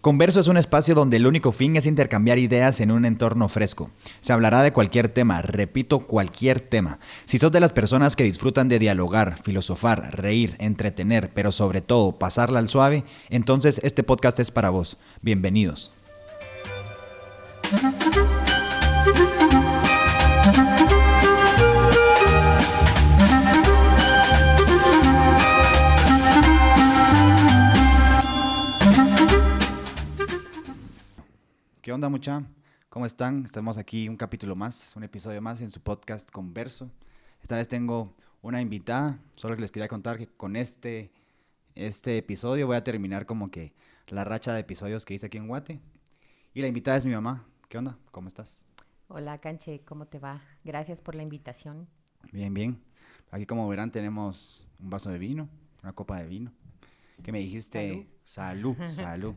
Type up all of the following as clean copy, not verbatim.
Converso es un espacio donde el único fin es intercambiar ideas en un entorno fresco. Se hablará de cualquier tema, repito, cualquier tema. Si sos de las personas que disfrutan de dialogar, filosofar, reír, entretener, pero sobre todo pasarla al suave, entonces este podcast es para vos. Bienvenidos. ¿Qué onda, mucha? ¿Cómo están? Estamos aquí un capítulo más, un episodio más en su podcast Converso. Esta vez tengo una invitada, solo que les quería contar que con este episodio voy a terminar como que la racha de episodios que hice aquí en Guate. Y la invitada es mi mamá. ¿Qué onda? ¿Cómo estás? Hola, Canche, ¿cómo te va? Gracias por la invitación. Bien, bien. Aquí, como verán, tenemos un vaso de vino, una copa de vino. ¿Qué me dijiste? Salud, salud.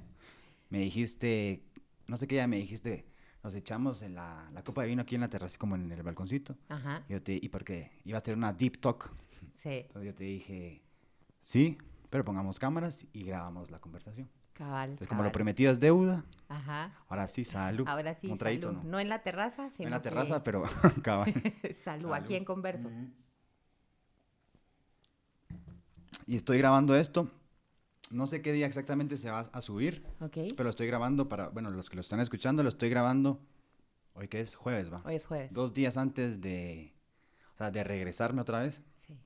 Me dijiste, no sé qué ya me dijiste, nos echamos en la copa de vino aquí en la terraza, como en el balconcito. Ajá. Y porque iba a ser una deep talk. Sí. Entonces yo te dije, sí, pero pongamos cámaras y grabamos la conversación. Cabal. Entonces, como lo prometido es deuda, Ajá. ahora sí, salud. Ahora sí, un traguito, salud. ¿no? No en la terraza, sino En la que- terraza, pero cabal. salud, aquí en Converso. Y estoy grabando esto. No sé qué día exactamente se va a subir, Ok. pero lo estoy grabando para, bueno, los que lo están escuchando, lo estoy grabando, hoy que es jueves, va. Hoy es jueves. 2 días antes de regresarme otra vez. Sí.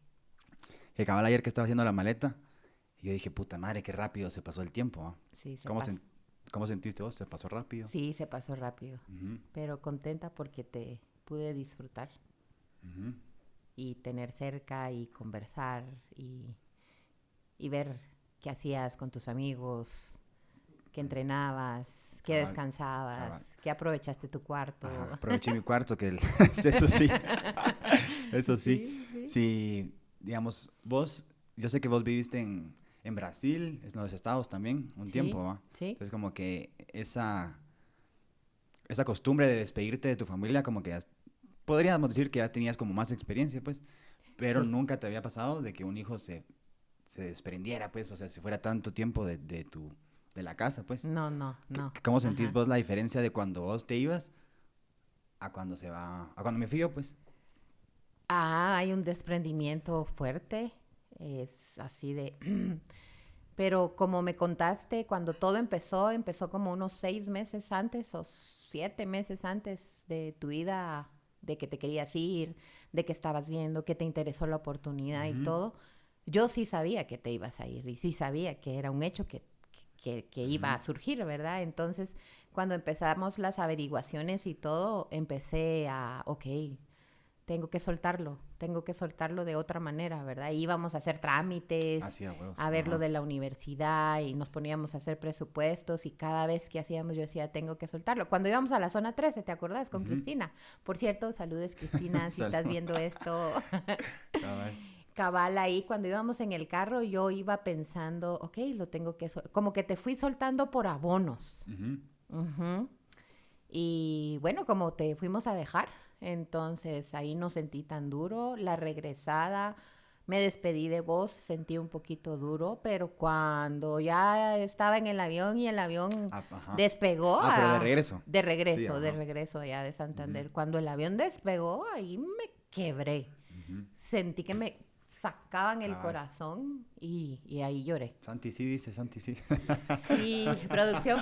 Que cabal ayer que estaba haciendo la maleta, y yo dije, puta madre, qué rápido se pasó el tiempo, ¿va? Sí, se ¿Cómo, pasa. ¿Cómo sentiste vos? ¿Se pasó rápido? Sí, se pasó rápido. Ujú, Pero contenta porque te pude disfrutar ujú. y tener cerca y conversar y ver qué hacías con tus amigos, que entrenabas, que Cabal, descansabas, cabal. que aprovechaste tu cuarto. Ajá, aproveché mi cuarto, eso sí, eso sí. Sí. Sí, digamos, vos, yo sé que vos viviste en Brasil, en los Estados también, un Sí, tiempo, ¿va? sí. Entonces como que esa costumbre de despedirte de tu familia, como que podríamos decir que ya tenías como más experiencia, pues, pero Sí. nunca te había pasado de que un hijo se desprendiera, pues, o sea, si fuera tanto tiempo de la casa, pues. No. ¿Cómo sentís Ajá. vos la diferencia de cuando vos te ibas a cuando me fui yo, pues? Hay un desprendimiento fuerte, es así de... Pero como me contaste, cuando todo empezó como unos 6 meses antes o 7 meses antes de tu ida, de que te querías ir, de que estabas viendo, que te interesó la oportunidad y Ujú. todo. Yo sí sabía que te ibas a ir y sí sabía que era un hecho que iba a surgir, ¿verdad? Entonces, cuando empezamos las averiguaciones y todo, empecé a, ok, tengo que soltarlo de otra manera, ¿verdad? Íbamos a hacer trámites, Así a huevos. a ver lo Ajá. de la universidad y nos poníamos a hacer presupuestos y cada vez que hacíamos yo decía, tengo que soltarlo. Cuando íbamos a la zona 13, ¿te acordás? Con Ujú. Cristina. Por cierto, saludes Cristina, si estás Salud. viendo esto. Cabal. Cabal, ahí cuando íbamos en el carro yo iba pensando, ok, lo tengo que como que te fui soltando por abonos. Ujú. Ujú. Y bueno, como te fuimos a dejar, entonces ahí no sentí tan duro. La regresada, me despedí de vos, sentí un poquito duro, pero cuando ya estaba en el avión y el avión Ajá. despegó. Pero de regreso. De regreso, Sí, de ajá. regreso allá de Santander. Cuando el avión despegó, ahí me quebré. Ujú. Sentí que me sacaban el Cabal. corazón y ahí lloré. Santi sí, dice Santi sí. Sí, producción,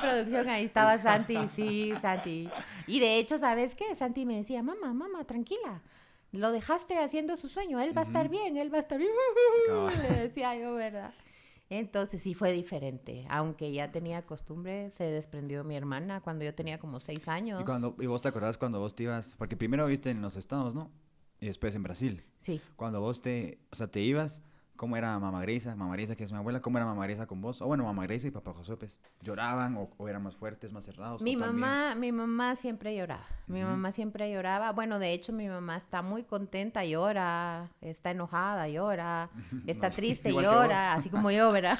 ahí estaba Santi, sí, Santi. Y de hecho, ¿sabes qué? Santi me decía, mamá, tranquila, lo dejaste haciendo su sueño, él va a estar bien, él va a estar bien. Cabal. Le decía yo, ¿verdad? Entonces sí fue diferente, aunque ya tenía costumbre, se desprendió mi hermana cuando yo tenía como 6 años. ¿Y vos te acordás cuando vos te ibas? Porque primero viste en los Estados, ¿no? Y después en Brasil. Sí. Cuando vos te ibas, ¿cómo era Mamá Greisa? Mamá Greisa, que es mi abuela, ¿cómo era Mamá Greisa con vos? O bueno, Mamá Greisa y Papá Josué, pues, ¿lloraban o eran más fuertes, más cerrados? Mi o también? mamá siempre lloraba. Mi Ujú. mamá siempre lloraba. Bueno, de hecho, mi mamá está muy contenta, llora, está enojada, llora, está No, sí, triste, igual que llora, vos. así como yo, ¿verdad?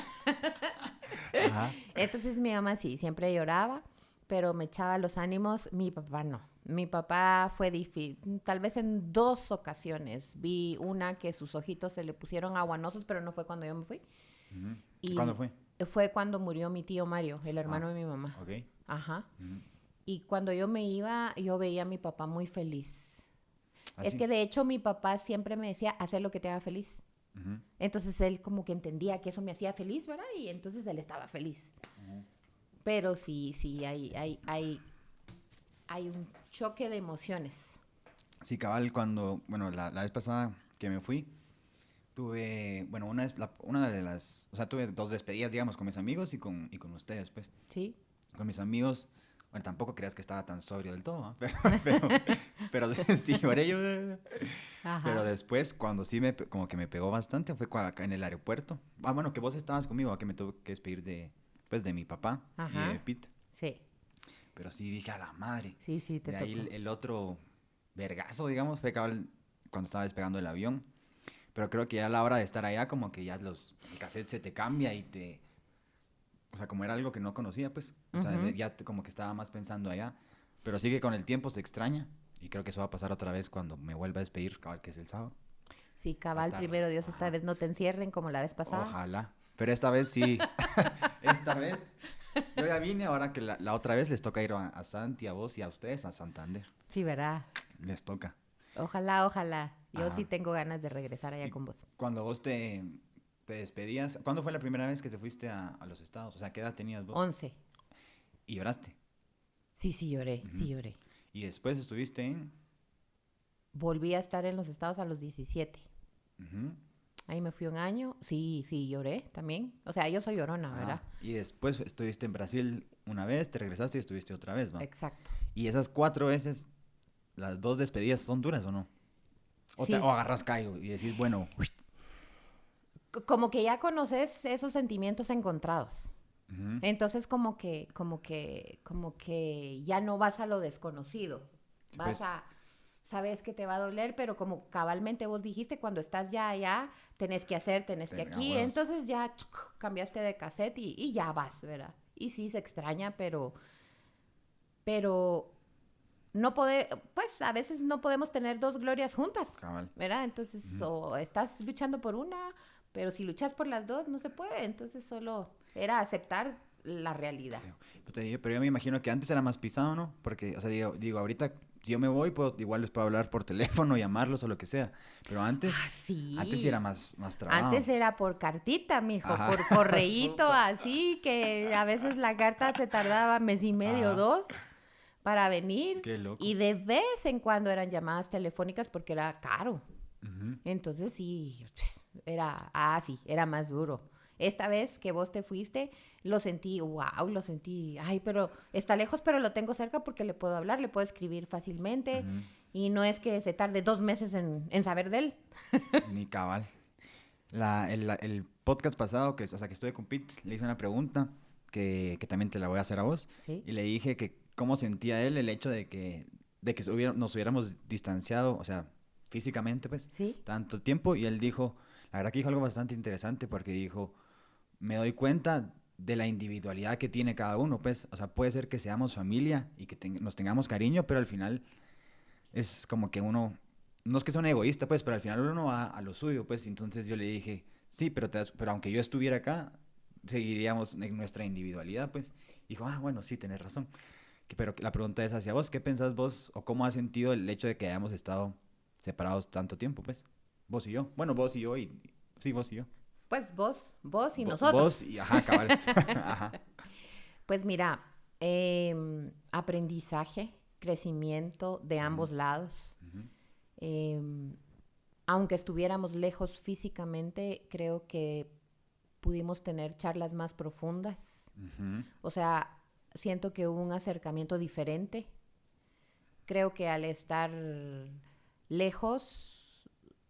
Ajá. Entonces mi mamá sí, siempre lloraba, pero me echaba los ánimos. Mi papá no. Mi papá fue difícil. Tal vez en 2 ocasiones. Vi una que sus ojitos se le pusieron aguanosos, pero no fue cuando yo me fui. Ujú. Y ¿Cuándo fue? fue cuando murió mi tío Mario, el hermano de mi mamá. Ok. Ajá. Ujú. Y cuando yo me iba, yo veía a mi papá muy feliz. Es Así. que de hecho mi papá siempre me decía, hacer lo que te haga feliz. Ujú. Entonces él como que entendía que eso me hacía feliz, ¿verdad? Y entonces él estaba feliz. Pero sí, hay un choque de emociones. Sí, cabal, cuando, bueno, la vez pasada que me fui, tuve, bueno, una de las, o sea, tuve 2 despedidas, digamos, con mis amigos y con ustedes, pues. ¿Sí? Con mis amigos, bueno, tampoco creas que estaba tan sobrio del todo, ¿no? Pero sí, lloré yo. Pero Ajá. después, cuando sí como que me pegó bastante, fue acá en el aeropuerto. Ah, bueno, que vos estabas conmigo, que me tuve que despedir pues, de mi papá y de Ajá. Pete. Sí. Pero sí dije, a la madre. Sí, te De ahí tocó. el otro vergazo, digamos, fue cabal cuando estaba despegando el avión. Pero creo que ya a la hora de estar allá, como que ya el cassette se te cambia y te... O sea, como era algo que no conocía, pues. O sea, Ujú. ya como que estaba más pensando allá. Pero sí que con el tiempo se extraña. Y creo que eso va a pasar otra vez cuando me vuelva a despedir, cabal, que es el sábado. Sí, Va a cabal, estar... primero Dios, esta Ajá. vez no te encierren como la vez pasada. Ojalá. Pero esta vez sí. Esta vez. Yo ya vine, ahora que la otra vez les toca ir a Santi, a vos y a ustedes a Santander. Sí, ¿verdad? Les toca. Ojalá. Yo sí Ajá. tengo ganas de regresar allá Y con vos. cuando vos te despedías, ¿cuándo fue la primera vez que te fuiste a los Estados? O sea, ¿qué edad tenías vos? 11. Y lloraste. Sí lloré, Ujú. sí lloré. Y después estuviste en... Volví a estar en los Estados a los 17. Ujú. Ahí me fui un año. Sí, lloré también. O sea, yo soy llorona, ¿verdad? Y después estuviste en Brasil una vez, te regresaste y estuviste otra vez, ¿va? Exacto. Y esas 4 veces, las 2 despedidas, ¿son duras o no? O Sí. agarras callo y decís, bueno, Como que ya conoces esos sentimientos encontrados. ujú, Entonces como que ya no vas a lo desconocido. sí, Vas pues, a, sabes que te va a doler, pero como cabalmente vos dijiste, cuando estás ya allá, tenés que hacer, tenés que a aquí. huevos. Entonces ya cambiaste de cassette y ya vas, ¿verdad? Y sí se extraña, pero no pues a veces no podemos tener 2 glorias juntas, Cabal. ¿verdad? Entonces, Ujú. o estás luchando por una, pero si luchas por las 2, no se puede. Entonces, solo era aceptar la realidad. Sí. Pero yo me imagino que antes era más pisado, ¿no? Porque, o sea, digo, ahorita, si yo me voy, igual les puedo hablar por teléfono, llamarlos o lo que sea. Pero Ah, antes sí era sí. más Antes trabado. era por cartita, mijo, Ajá. por correíto, Puta. así que a veces la carta se tardaba mes y medio, Ajá. 2 para venir. Qué loco. Y de vez en cuando eran llamadas telefónicas porque era caro. Ujú. Entonces sí, sí, era más duro. Esta vez que vos te fuiste, lo sentí, ay, pero está lejos, pero lo tengo cerca porque le puedo hablar, le puedo escribir fácilmente Ujú. y no es que se tarde 2 meses en saber de él. Ni cabal. El podcast pasado, o sea, que estuve con Pete, le hice una pregunta que también te la voy a hacer a vos. Sí, Y le dije que cómo sentía él el hecho de que nos hubiéramos distanciado, o sea, físicamente, pues, sí, tanto tiempo. Y él dijo, la verdad que dijo algo bastante interesante porque dijo, me doy cuenta de la individualidad que tiene cada uno, pues, o sea, puede ser que seamos familia y que nos tengamos cariño, pero al final es como que uno, no es que sea un egoísta, pues, pero al final uno va a lo suyo, pues. Entonces yo le dije, sí, pero aunque yo estuviera acá, seguiríamos en nuestra individualidad, pues. Dijo, bueno, sí, tenés razón. Pero la pregunta es hacia vos, ¿qué pensás vos o cómo has sentido el hecho de que hayamos estado separados tanto tiempo, pues? Vos y yo. Bueno, vos y yo y... Sí, vos y yo. pues vos y Vos nosotros. y... Ajá, cabal. Ajá. Pues mira, aprendizaje, crecimiento de Ujú, ambos lados. ujú, Em, Aunque estuviéramos lejos físicamente, creo que pudimos tener charlas más profundas. ujú, O sea, siento que hubo un acercamiento diferente. Creo que al estar lejos,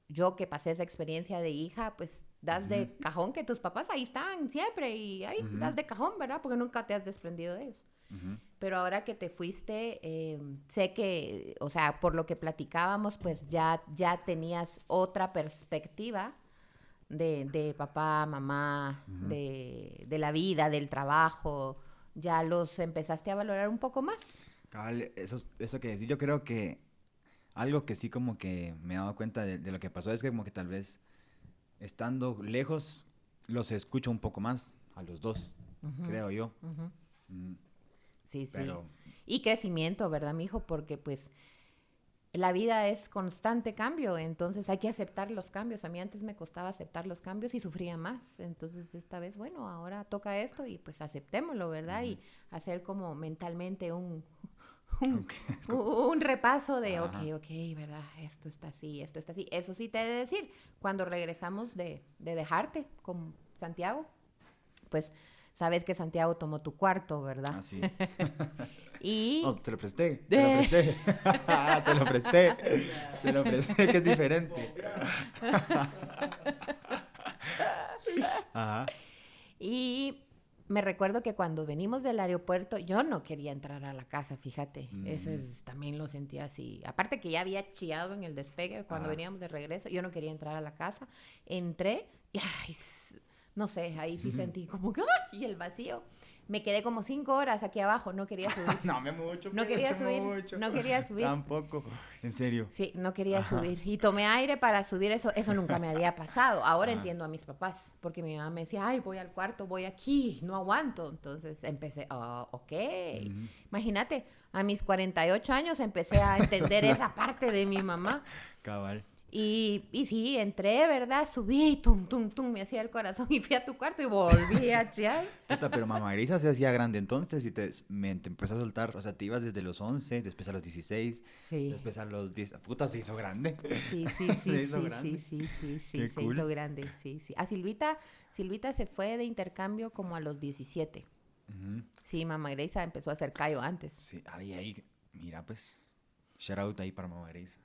yo que pasé esa experiencia de hija, pues das ujú, de cajón que tus papás ahí están siempre y ahí ujú, das de cajón, ¿verdad? Porque nunca te has desprendido de ellos. ujú. Pero ahora que te fuiste, sé que, o sea, por lo que platicábamos, pues ya tenías otra perspectiva de papá, mamá, Ujú. de la vida, del trabajo. Ya los empezaste a valorar un poco más. Cabal, eso que decís, yo creo que algo que sí como que me he dado cuenta de lo que pasó es que como que tal vez estando lejos los escucho un poco más. a los dos, Ujú, creo yo. ujú. Mm, Sí, sí. Pero, Y crecimiento, ¿verdad, mijo? Porque pues la vida es constante cambio, entonces hay que aceptar los cambios. A mí antes me costaba aceptar los cambios y sufría más. Entonces esta vez, bueno, ahora toca esto y pues aceptémoslo, ¿verdad? Y hacer como mentalmente un, ok. un repaso de, ok, Ajá. ok, ¿verdad? Esto está así, esto está así. Eso sí te he de decir, cuando regresamos de dejarte con Santiago, pues sabes que Santiago tomó tu cuarto, ¿verdad? Así. Y No, se lo presté, se lo de... presté. Se lo presté. Se lo presté, que es diferente. Ajá. Y me recuerdo que cuando venimos del aeropuerto, yo no quería entrar a la casa, fíjate. Ese Mm, también lo sentía así. Aparte que ya había chillado en el despegue cuando Ajá. veníamos de regreso, yo no quería entrar a la casa. Entré y, ay, no sé, ahí sí sentí como que, ¡ay! Y el vacío. Me quedé como 5 horas aquí abajo, no quería subir. No me mucho, No pues, quería subir, mucho. no quería subir. Tampoco. En serio. Sí, no quería Ajá. subir. Y tomé aire para subir eso. Eso nunca me había pasado. Ahora Ajá. entiendo a mis papás, porque mi mamá me decía, ay, voy al cuarto, voy aquí, no aguanto. Entonces empecé, ok. Ujú. Imagínate, a mis 48 años empecé a entender esa parte de mi mamá. Cabal. Y sí, entré, ¿verdad? Subí y tum, tum, tum, me hacía el corazón y fui a tu cuarto y volví a chiar. Puta, pero Mamá Grisa se hacía grande entonces y te empezó a soltar. O sea, te ibas desde los 11, después a los 16, Sí. después a los 10. Puta, se hizo grande. Sí, sí, sí, Se hizo sí, sí, grande. sí, sí, sí, Qué se hizo cool. grande, sí, sí. A Silvita se fue de intercambio como a los 17. Ujú. Sí, mamá Greisa empezó a hacer callo antes. Sí, ahí, mira, pues. Shout out ahí para Mamá Grisa.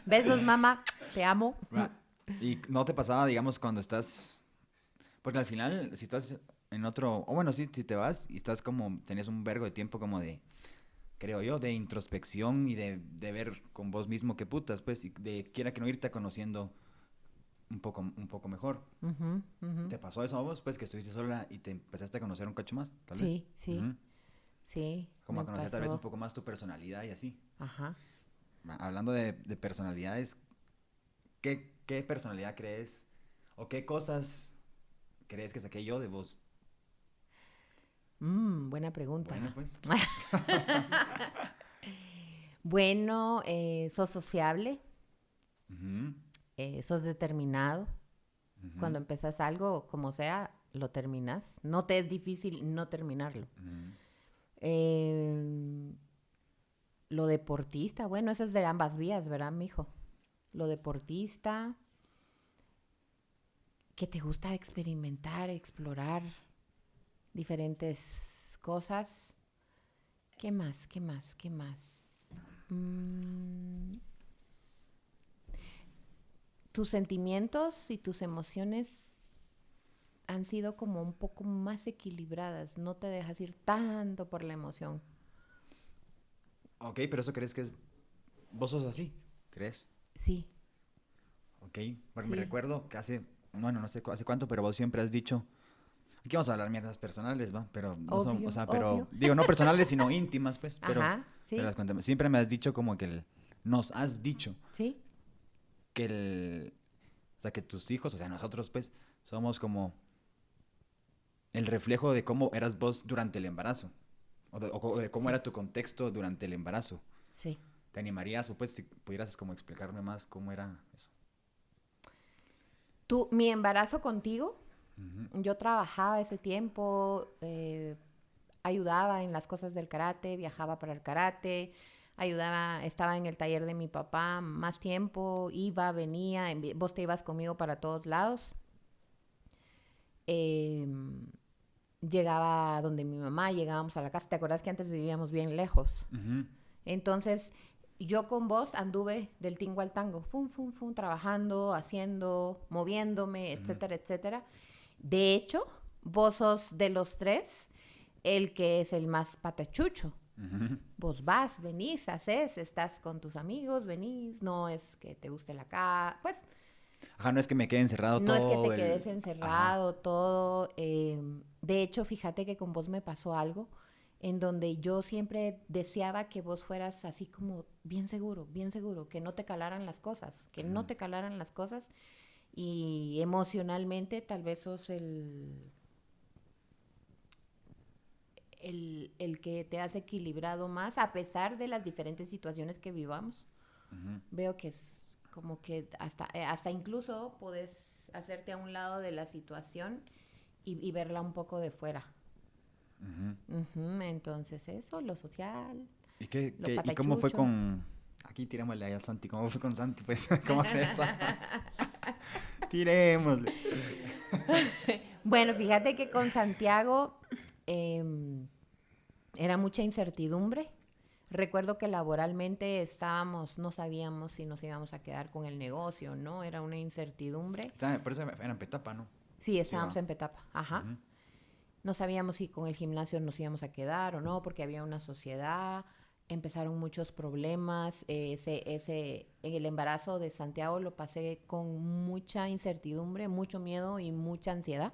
Besos, mamá, te amo. Va. ¿Y no te pasaba, digamos, cuando estás... Porque al final, si estás en otro... O bueno, sí, si te vas y estás como... Tenés un vergo de tiempo como de... Creo yo, de introspección y de ver con vos mismo qué putas, pues, y de quiera que no irte conociendo un poco mejor. Ujú, ujú. ¿Te pasó eso a vos, pues, que estuviste sola y te empezaste a conocer un cacho más, tal vez? Sí, sí, Ujú. sí, Como me a conocer tal vez un pasó. poco más tu personalidad y así. Ajá. Hablando de personalidades, ¿qué personalidad crees o qué cosas crees que saqué yo de vos? Buena pregunta. Bueno, pues. Bueno, sos sociable, Ujú, sos determinado. ujú, Cuando empezás algo, como sea, lo terminas. No te es difícil no terminarlo. ujú, Eh, lo deportista, bueno, eso es de ambas vías, ¿verdad, mijo? Lo deportista, que te gusta experimentar, explorar diferentes cosas. ¿Qué más? ¿Qué más? ¿Qué más? Mm, tus sentimientos y tus emociones han sido como un poco más equilibradas. No te dejas ir tanto por la emoción. Ok, pero eso crees que es... ¿Vos sos así? ¿Crees? Sí, Ok, porque me sí. recuerdo que bueno, no sé hace cuánto, pero vos siempre has dicho, aquí vamos a hablar mierdas personales, ¿va? Pero no son, o Obvio, sea, pero, obvio. digo, no personales, sino íntimas, pues, Ajá, pero sí, cuéntame, siempre me has dicho como que nos has dicho sí, que o sea, que tus hijos, o sea, nosotros, pues, somos como el reflejo de cómo eras vos durante el embarazo, o de cómo sí, era tu contexto durante el embarazo. sí. ¿Te animarías o pues si pudieras como explicarme más cómo era eso? Mi embarazo contigo, Ujú, yo trabajaba ese tiempo, ayudaba en las cosas del karate, viajaba para el karate, ayudaba, estaba en el taller de mi papá más tiempo, iba, venía, vos te ibas conmigo para todos lados. Eh, llegaba donde mi mamá, llegábamos a la casa. ¿Te acuerdas que antes vivíamos bien lejos? ujú, Entonces, yo con vos anduve del tingo al tango, fum, fum, fum, trabajando, haciendo, moviéndome, ujú, etcétera, etcétera. De hecho, vos sos de los tres el que es el más patachucho. ujú. Vos vas, venís, haces, estás con tus amigos, venís, no es que te guste la casa, pues Ajá, no es que me quede encerrado no es que todo te quedes el... Ajá. encerrado, todo. De hecho, fíjate que con vos me pasó algo en donde yo siempre deseaba que vos fueras así como bien seguro, que no te calaran las cosas, que no Ujú, te calaran las cosas. y emocionalmente tal vez sos el que te has equilibrado más a pesar de las diferentes situaciones que vivamos. Veo que es como que hasta incluso podés hacerte a un lado de la situación y verla un poco de fuera. Entonces eso, lo social, ¿Y lo cómo fue patachucho. con... Aquí tirémosle ahí al Santi. ¿Cómo fue con Santi? Pues, ¿cómo crees? Tirémosle. Bueno, fíjate que con Santiago era mucha incertidumbre. Recuerdo que laboralmente no sabíamos si nos íbamos a quedar con el negocio, ¿no? Era una incertidumbre. Por eso era en Petapa, ¿no? Sí, estábamos Sí, en Petapa, ajá. No sabíamos si con el gimnasio nos íbamos a quedar o no, porque había una sociedad, empezaron muchos problemas. En el embarazo de Santiago lo pasé con mucha incertidumbre, mucho miedo y mucha ansiedad.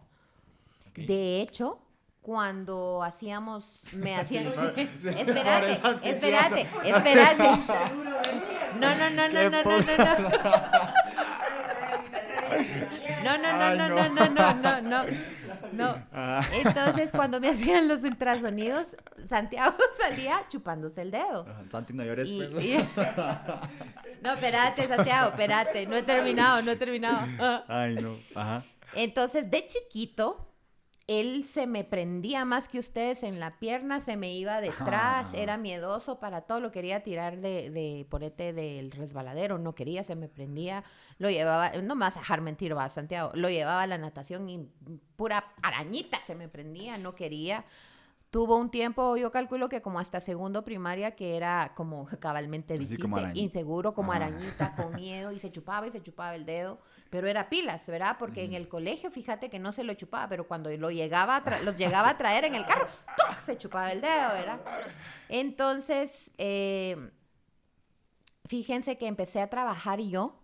Okay. De hecho, cuando me hacían... Sí, Espérate. No. No. Entonces, cuando me hacían los ultrasonidos, Santiago salía chupándose el dedo. Santi, no llores. No, espérate, Santiago, espérate. No he terminado. Ay, no. Ajá. Entonces, de chiquito, él se me prendía más que ustedes en la pierna, se me iba detrás, era miedoso para todo, lo quería tirar del resbaladero, no quería, se me prendía, lo llevaba, no me vas a dejar mentir, va, Santiago, lo llevaba a la natación y pura arañita se me prendía, no quería. Tuvo un tiempo, yo calculo que como hasta segundo primaria, que era como cabalmente dijiste, inseguro, como arañita, con miedo, y se chupaba el dedo, pero era pilas, ¿verdad? Porque en el colegio, fíjate que no se lo chupaba, pero cuando los llegaba a traer en el carro, ¡toc!, se chupaba el dedo, ¿verdad? Entonces, fíjense que empecé a trabajar yo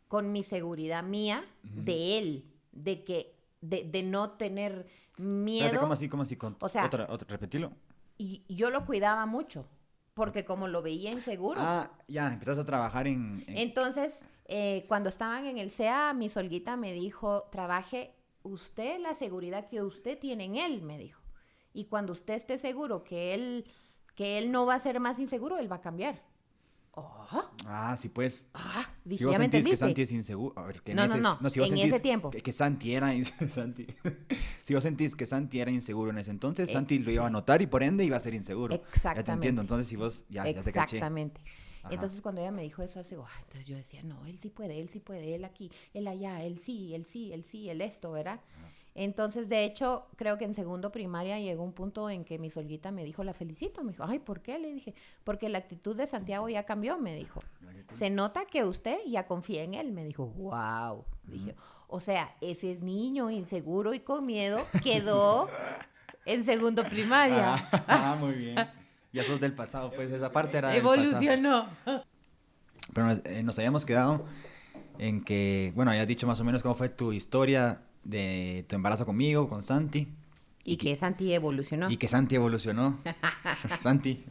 con mi seguridad mía, de él, de no tener miedo. Espérate, ¿cómo así? O sea, repetilo. Y yo lo cuidaba mucho, porque como lo veía inseguro. Ya, empezaste a trabajar en... Entonces, cuando estaban en el CEA, mi Olguita me dijo, trabaje usted la seguridad que usted tiene en él, me dijo. Y cuando usted esté seguro que él no va a ser más inseguro, él va a cambiar. Sí, pues. Dije, si vos ¿ya me sentís que entendiste? Santi es inseguro... A ver, que No. si vos en sentís ese tiempo. que Santi era... Si vos sentís que Santi era inseguro en ese entonces, Santi lo iba a notar y por ende iba a ser inseguro. Exactamente. Ya te entiendo. Entonces, si vos... Ya te caché. Exactamente. Ajá. Entonces, cuando ella me dijo eso, entonces yo decía, no, él sí puede, él aquí, él allá, él sí, él esto, ¿verdad? Ajá. Entonces, de hecho, creo que en segundo primaria llegó un punto en que mi Olguita me dijo, la felicito. Me dijo, ay, ¿por qué? Le dije, porque la actitud de Santiago ya cambió, me dijo. Se nota que usted ya confía en él. Me dijo, wow. Dije, o sea, ese niño inseguro y con miedo quedó en segundo primaria. Muy bien. Ya sos del pasado, pues esa parte era del evolucionó. Pasado. Pero nos habíamos quedado en que, bueno, habías dicho más o menos cómo fue tu historia de tu embarazo conmigo, con Santi. Y que Santi evolucionó. Santi.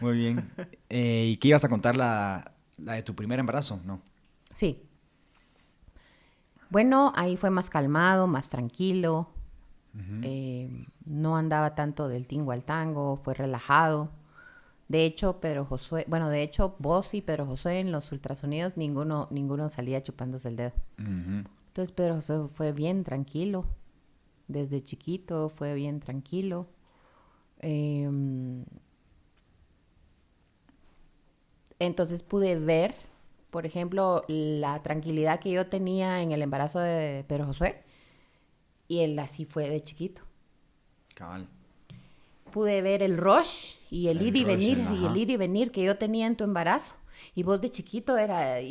Muy bien. ¿Y qué ibas a contar la de tu primer embarazo, no? Sí. Bueno, ahí fue más calmado, más tranquilo. No andaba tanto del tingo al tango, fue relajado. De hecho, vos y Pedro Josué en los ultrasonidos, ninguno salía chupándose el dedo. Entonces Pedro Josué fue bien tranquilo. Desde chiquito fue bien tranquilo. Entonces pude ver, por ejemplo, la tranquilidad que yo tenía en el embarazo de Pedro Josué, y él así fue de chiquito. Cabal. Pude ver el rush y el ir y venir que yo tenía en tu embarazo. Y vos de chiquito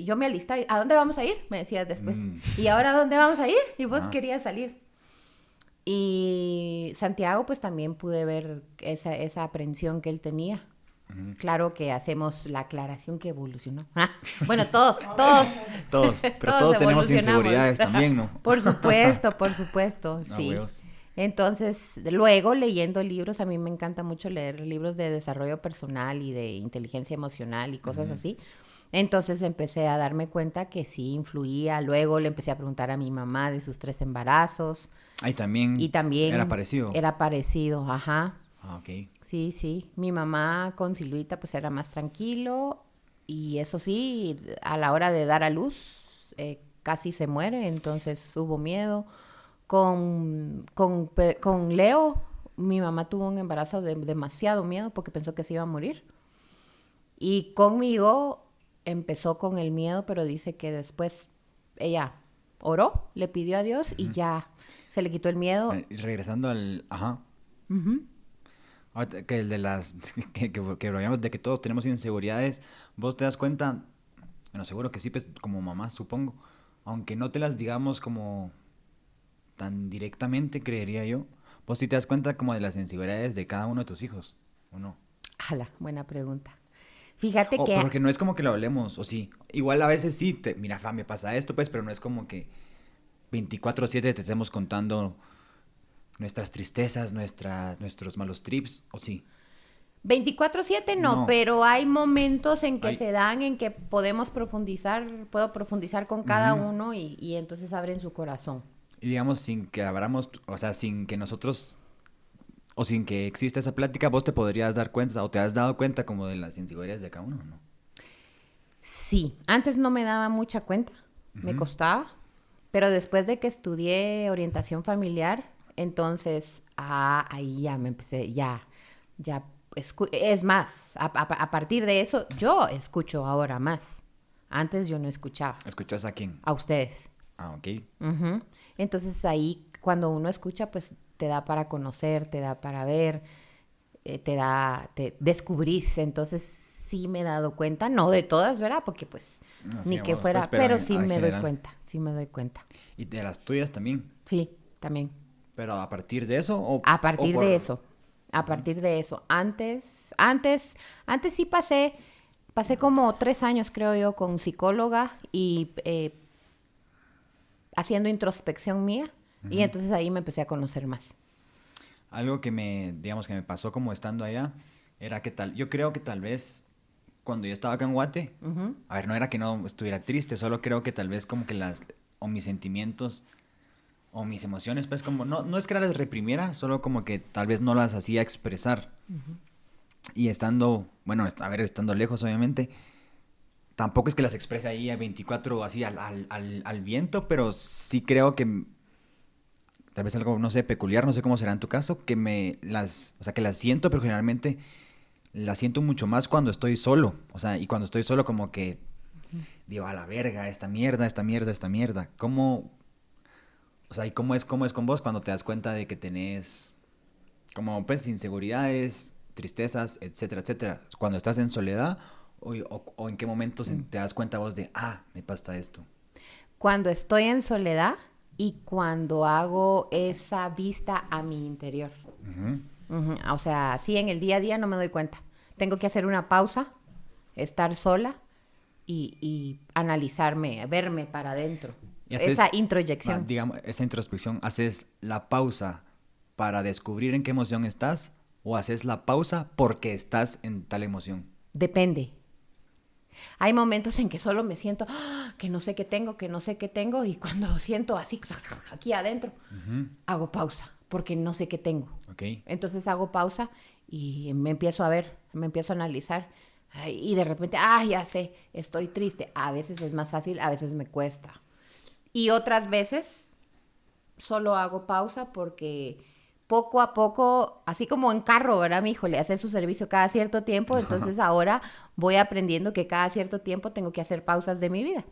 yo me alistaba, ¿a dónde vamos a ir? Me decías después. ¿Y ahora a dónde vamos a ir? Y vos querías salir. Y Santiago, pues también pude ver esa aprensión que él tenía. Claro que hacemos la aclaración que evolucionó. Bueno, todos. Pero todos tenemos inseguridades también, ¿no? Por supuesto, sí. Huevos. Entonces, luego leyendo libros, a mí me encanta mucho leer libros de desarrollo personal y de inteligencia emocional y cosas así. Entonces empecé a darme cuenta que sí influía. Luego le empecé a preguntar a mi mamá de sus 3 embarazos. Ahí también, Y también era parecido. era parecido, ajá. Ah, ok. Sí, sí. Mi mamá con Silvita pues era más tranquilo. Y eso sí, a la hora de dar a luz casi se muere. Entonces hubo miedo. Con Leo, mi mamá tuvo un embarazo de demasiado miedo porque pensó que se iba a morir. Y conmigo empezó con el miedo, pero dice que después ella oró, le pidió a Dios y ya se le quitó el miedo. Y regresando al... Ajá. Ahorita que el de las... que hablamos de que todos tenemos inseguridades, vos te das cuenta, bueno, seguro que sí, pues como mamá, supongo, aunque no te las digamos como tan directamente, creería yo, vos sí te das cuenta como de las inseguridades de cada uno de tus hijos, ¿o no? Ala, buena pregunta. Fíjate O que... porque no es como que lo hablemos, o sí. Igual a veces sí, mira, fa, me pasa esto, pues, pero no es como que 24/7 te estemos contando nuestras tristezas, nuestros malos trips, o sí. 24/7 no, No. pero hay momentos en que Hay- se dan, en que podemos profundizar, puedo profundizar con cada uno y entonces abren su corazón. Y digamos, sin que abramos, o sea, sin que nosotros, o sin que exista esa plática, vos te podrías dar cuenta, o te has dado cuenta como de las inseguridades de cada uno, ¿no? Sí, antes no me daba mucha cuenta, me costaba, pero después de que estudié orientación familiar, entonces, ahí ya me empecé, es más, a partir de eso, yo escucho ahora más. Antes yo no escuchaba, ¿Escuchas a quién? a ustedes. Ah, ok. Ujú. Entonces ahí, cuando uno escucha, pues te da para conocer, te da para ver, te descubrís. Entonces sí me he dado cuenta, no de todas, ¿verdad? Porque pues No, ni sí, que vos, fuera, pues, pero pero en sí me general. doy cuenta, sí me doy cuenta. Y de las tuyas también. Sí, también. Pero a partir de eso, A partir de eso, a partir de eso. Antes sí pasé como 3 años, creo yo, con psicóloga y haciendo introspección mía. Y entonces ahí me empecé a conocer más. Algo que digamos, que me pasó como estando allá, era que yo creo que tal vez cuando yo estaba acá en Guate, a ver, no era que no estuviera triste, solo creo que tal vez como que o mis sentimientos, o mis emociones, pues como, no es que las reprimiera, solo como que tal vez no las hacía expresar. Y estando, bueno, estando lejos obviamente, tampoco es que las exprese ahí a 24 así al viento, pero sí creo que tal vez algo, no sé, peculiar, no sé cómo será en tu caso, o sea, que las siento, pero generalmente las siento mucho más cuando estoy solo. O sea, y cuando estoy solo como que digo, a la verga, esta mierda, esta mierda, esta mierda. ¿Cómo, o sea, y cómo es con vos cuando te das cuenta de que tenés como, pues, inseguridades, tristezas, etcétera, etcétera? Cuando estás en soledad o en qué momentos te das cuenta vos de, me pasa esto. Cuando estoy en soledad y cuando hago esa vista a mi interior. O sea, sí, en el día a día no me doy cuenta. Tengo que hacer una pausa, estar sola y analizarme, verme para adentro. Esa introyección. Digamos, esa introspección, ¿haces la pausa para descubrir en qué emoción estás o haces la pausa porque estás en tal emoción? Depende. Hay momentos en que solo me siento que no sé qué tengo y cuando siento así aquí adentro, hago pausa porque no sé qué tengo. Okay. Entonces hago pausa y me empiezo a ver, me empiezo a analizar y de repente, ya sé, estoy triste. A veces es más fácil, a veces me cuesta. Y otras veces solo hago pausa porque poco a poco, así como en carro, ¿verdad, mi hijo? Le hace su servicio cada cierto tiempo, entonces ahora voy aprendiendo que cada cierto tiempo tengo que hacer pausas de mi vida.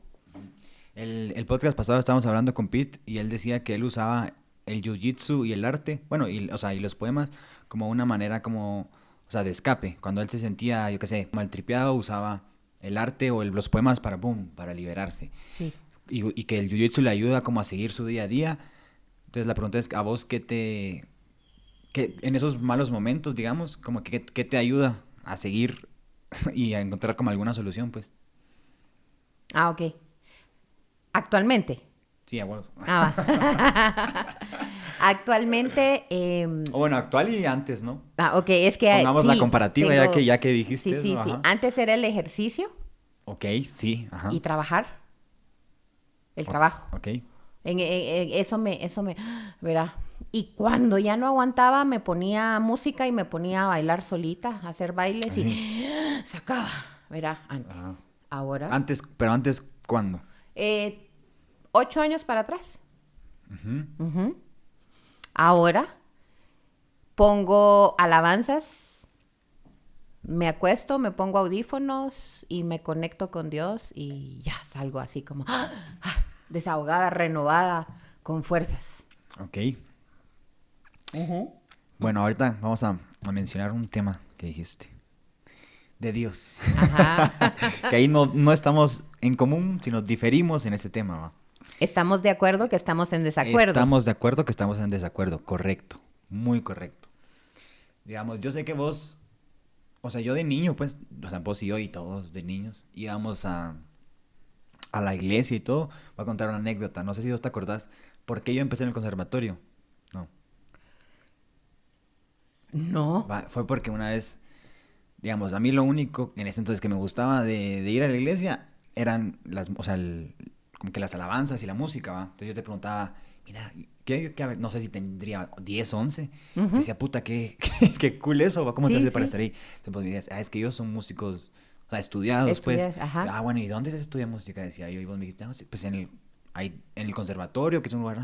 El podcast pasado estábamos hablando con Pete y él decía que él usaba el jiu-jitsu y el arte, bueno, y los poemas como una manera como, o sea, de escape. Cuando él se sentía, yo qué sé, maltripeado, usaba el arte o los poemas para liberarse. Sí. Y que el jiu-jitsu le ayuda como a seguir su día a día. Entonces la pregunta es, ¿a vos que en esos malos momentos, digamos, como que te ayuda a seguir y a encontrar como alguna solución, pues? Ok. Actualmente. Sí, a vos. Actualmente... O bueno, actual y antes, ¿no? ok, es que... Pongamos sí, la comparativa ya que dijiste sí, eso. sí. Antes era el ejercicio. Ok, sí, ajá. y trabajar. El trabajo. Ok. Eso me, verá. Y cuando ya no aguantaba, me ponía música y me ponía a bailar solita, a hacer bailes y Así. sacaba, verá, antes. Ajá. Ahora, Pero antes, ¿cuándo? 8 años para atrás. Ujú. Ahora pongo alabanzas, me acuesto, me pongo audífonos y me conecto con Dios y ya salgo así como desahogada, renovada, con fuerzas. Ok. Bueno, ahorita vamos a mencionar un tema que dijiste. De Dios. Ajá. Que ahí no estamos en común, sino diferimos en ese tema, ¿va? Estamos de acuerdo que estamos en desacuerdo. Estamos de acuerdo que estamos en desacuerdo, correcto, muy correcto. Digamos, yo sé que vos, o sea, yo de niño, pues, o sea, vos y yo y todos de niños, íbamos a la iglesia y todo. Voy a contar una anécdota, no sé si vos te acordás, ¿por qué yo empecé en el conservatorio? No. No. Fue porque una vez, digamos, a mí lo único en ese entonces que me gustaba de ir a la iglesia eran o sea, como que las alabanzas y la música, ¿va? Entonces yo te preguntaba, mira, no sé si tendría 10, 11. Te decía, puta, qué cool eso, ¿va? ¿Cómo te Sí, hace para sí. estar ahí? Entonces pues me decías, es que ellos son músicos, o sea, estudiados, pues. Ajá. Bueno, ¿y dónde se estudia música? Decía yo, y vos me dijiste, sí, pues en el conservatorio, que es un lugar,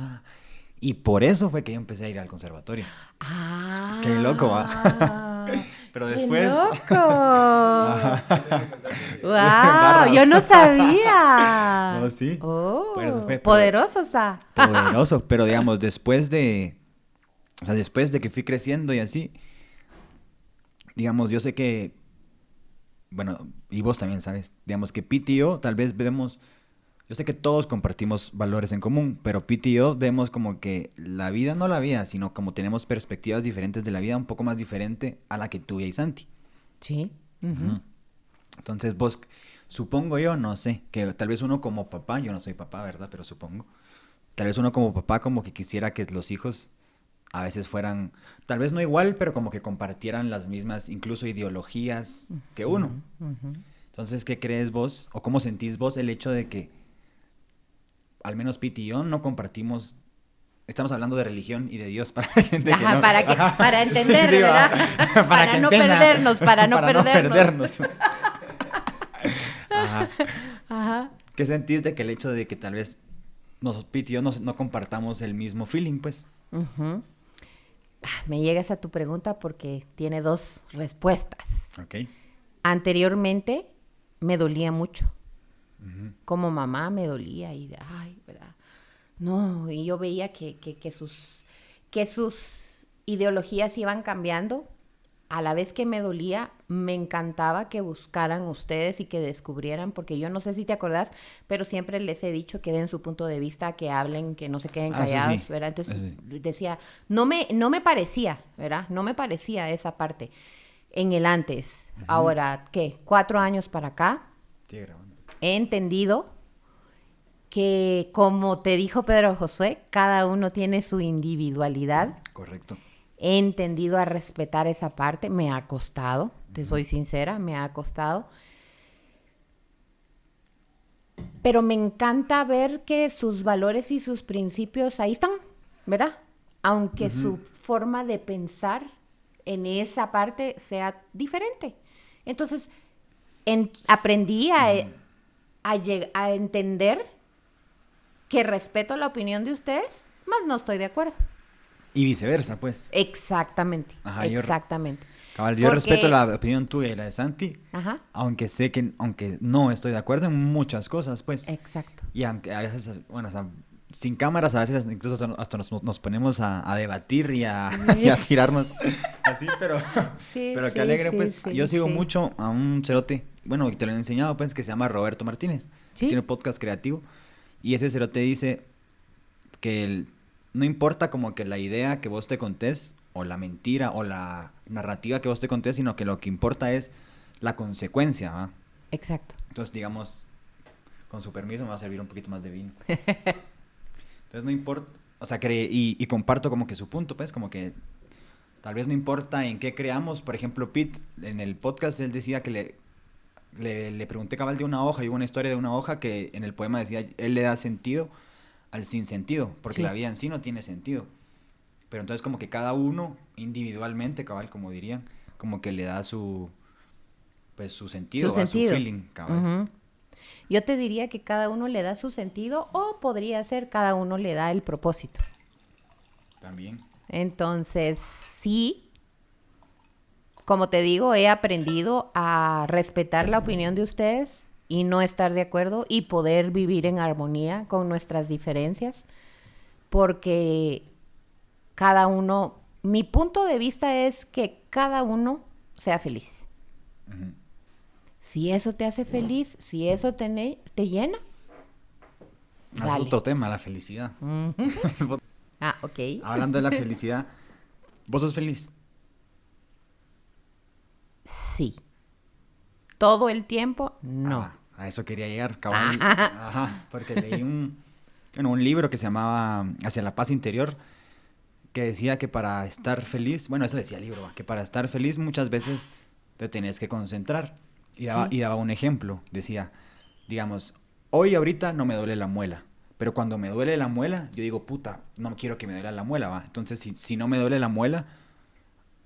y por eso fue que yo empecé a ir al conservatorio. Ah. Qué loco, ¿va? Pero ¡Qué después... loco! Barras. ¡Wow! Yo no sabía. No, sí. Oh, Por eso fue, poderoso, ¿sa? poderoso, pero digamos, después de que fui creciendo y así, digamos, yo sé que, bueno, y vos también sabes, digamos que Pete y yo tal vez vemos, yo sé que todos compartimos valores en común, pero Pete y yo vemos como que la vida, no la vida, sino como tenemos perspectivas diferentes de la vida, un poco más diferente a la que tú y Santi. Sí. Ujú. Entonces vos, supongo yo, no sé, que tal vez uno como papá, yo no soy papá, ¿verdad? Pero supongo, tal vez uno como papá como que quisiera que los hijos a veces fueran, tal vez no igual, pero como que compartieran las mismas, incluso ideologías que uno. Entonces, ¿qué crees vos o cómo sentís vos el hecho de que al menos Pete y yo no compartimos? Estamos hablando de religión y de Dios para la gente que no... Para entender, Sí, ¿verdad? Para que no entienda. perdernos, para no perdernos. Ajá. Ajá. ¿Qué sentís de que el hecho de que tal vez Pete y yo no compartamos el mismo feeling, pues? Ujú. Me llegas a tu pregunta porque tiene 2 respuestas. Ok. Anteriormente me dolía mucho. Como mamá me dolía y ay, ¿verdad? No, y yo veía que sus ideologías iban cambiando. A la vez que me dolía, me encantaba que buscaran ustedes y que descubrieran, porque yo no sé si te acordás, pero siempre les he dicho que den su punto de vista, que hablen, que no se queden callados, Eso sí. ¿verdad? Entonces Eso sí. decía, no me parecía, ¿verdad? No me parecía esa parte en el antes. Ahora, ¿qué? 4 años para acá, Sigue grabando. he entendido que, como te dijo Pedro Josué, cada uno tiene su individualidad. Correcto. He entendido a respetar esa parte. Me ha costado, te soy sincera, me ha costado. Pero me encanta ver que sus valores y sus principios ahí están, ¿verdad? Aunque su forma de pensar en esa parte sea diferente. Entonces, aprendí a entender que respeto la opinión de ustedes, más no estoy de acuerdo. Y viceversa, pues. Exactamente, Ajá, exactamente. Yo respeto la opinión tuya y la de Santi, Ajá, aunque sé que, aunque no estoy de acuerdo en muchas cosas, pues. exacto. Y aunque a veces, bueno, o sea, sin cámaras a veces incluso hasta nos ponemos a debatir y a tirarnos así, pero Sí, qué alegre, sí, pues. sí, Yo sigo sí. mucho a un cerote, bueno, y te lo he enseñado, pues, que se llama Roberto Martínez. ¿Sí? Tiene un podcast creativo y ese cerote dice que no importa como que la idea que vos te contés o la mentira o la narrativa que vos te contés, sino que lo que importa es la consecuencia, ¿va? Exacto. Entonces, digamos, con su permiso me va a servir un poquito más de vino. Entonces no importa, o sea, y comparto como que su punto, pues, como que tal vez no importa en qué creamos. Por ejemplo, Pete, en el podcast, él decía que le pregunté cabal de una hoja, y hubo una historia de una hoja que en el poema decía, él le da sentido al sinsentido, porque Sí. la vida en sí no tiene sentido. Pero entonces como que cada uno individualmente, cabal, como dirían, como que le da su, pues su sentido, Su a su sentido. feeling, cabal. Ujú. Yo te diría que cada uno le da su sentido o podría ser cada uno le da el propósito. También. Entonces, sí, como te digo, he aprendido a respetar la opinión de ustedes y no estar de acuerdo y poder vivir en armonía con nuestras diferencias, porque cada uno, mi punto de vista es que cada uno sea feliz. Ujú. Si eso te hace feliz, si eso te llena, Es dale. otro tema, la felicidad. Ujú. Ah, ok. Hablando de la felicidad, ¿vos sos feliz? Sí. Todo el tiempo, no. Ah, a eso quería llegar, cabal. Ajá, porque leí un libro que se llamaba Hacia la paz interior, que decía que para estar feliz, bueno, eso decía el libro, que para estar feliz muchas veces te tenés que concentrar. Sí. Y daba un ejemplo, decía, digamos, hoy ahorita no me duele la muela, pero cuando me duele la muela, yo digo, puta, no quiero que me duela la muela, va. Entonces, si no me duele la muela,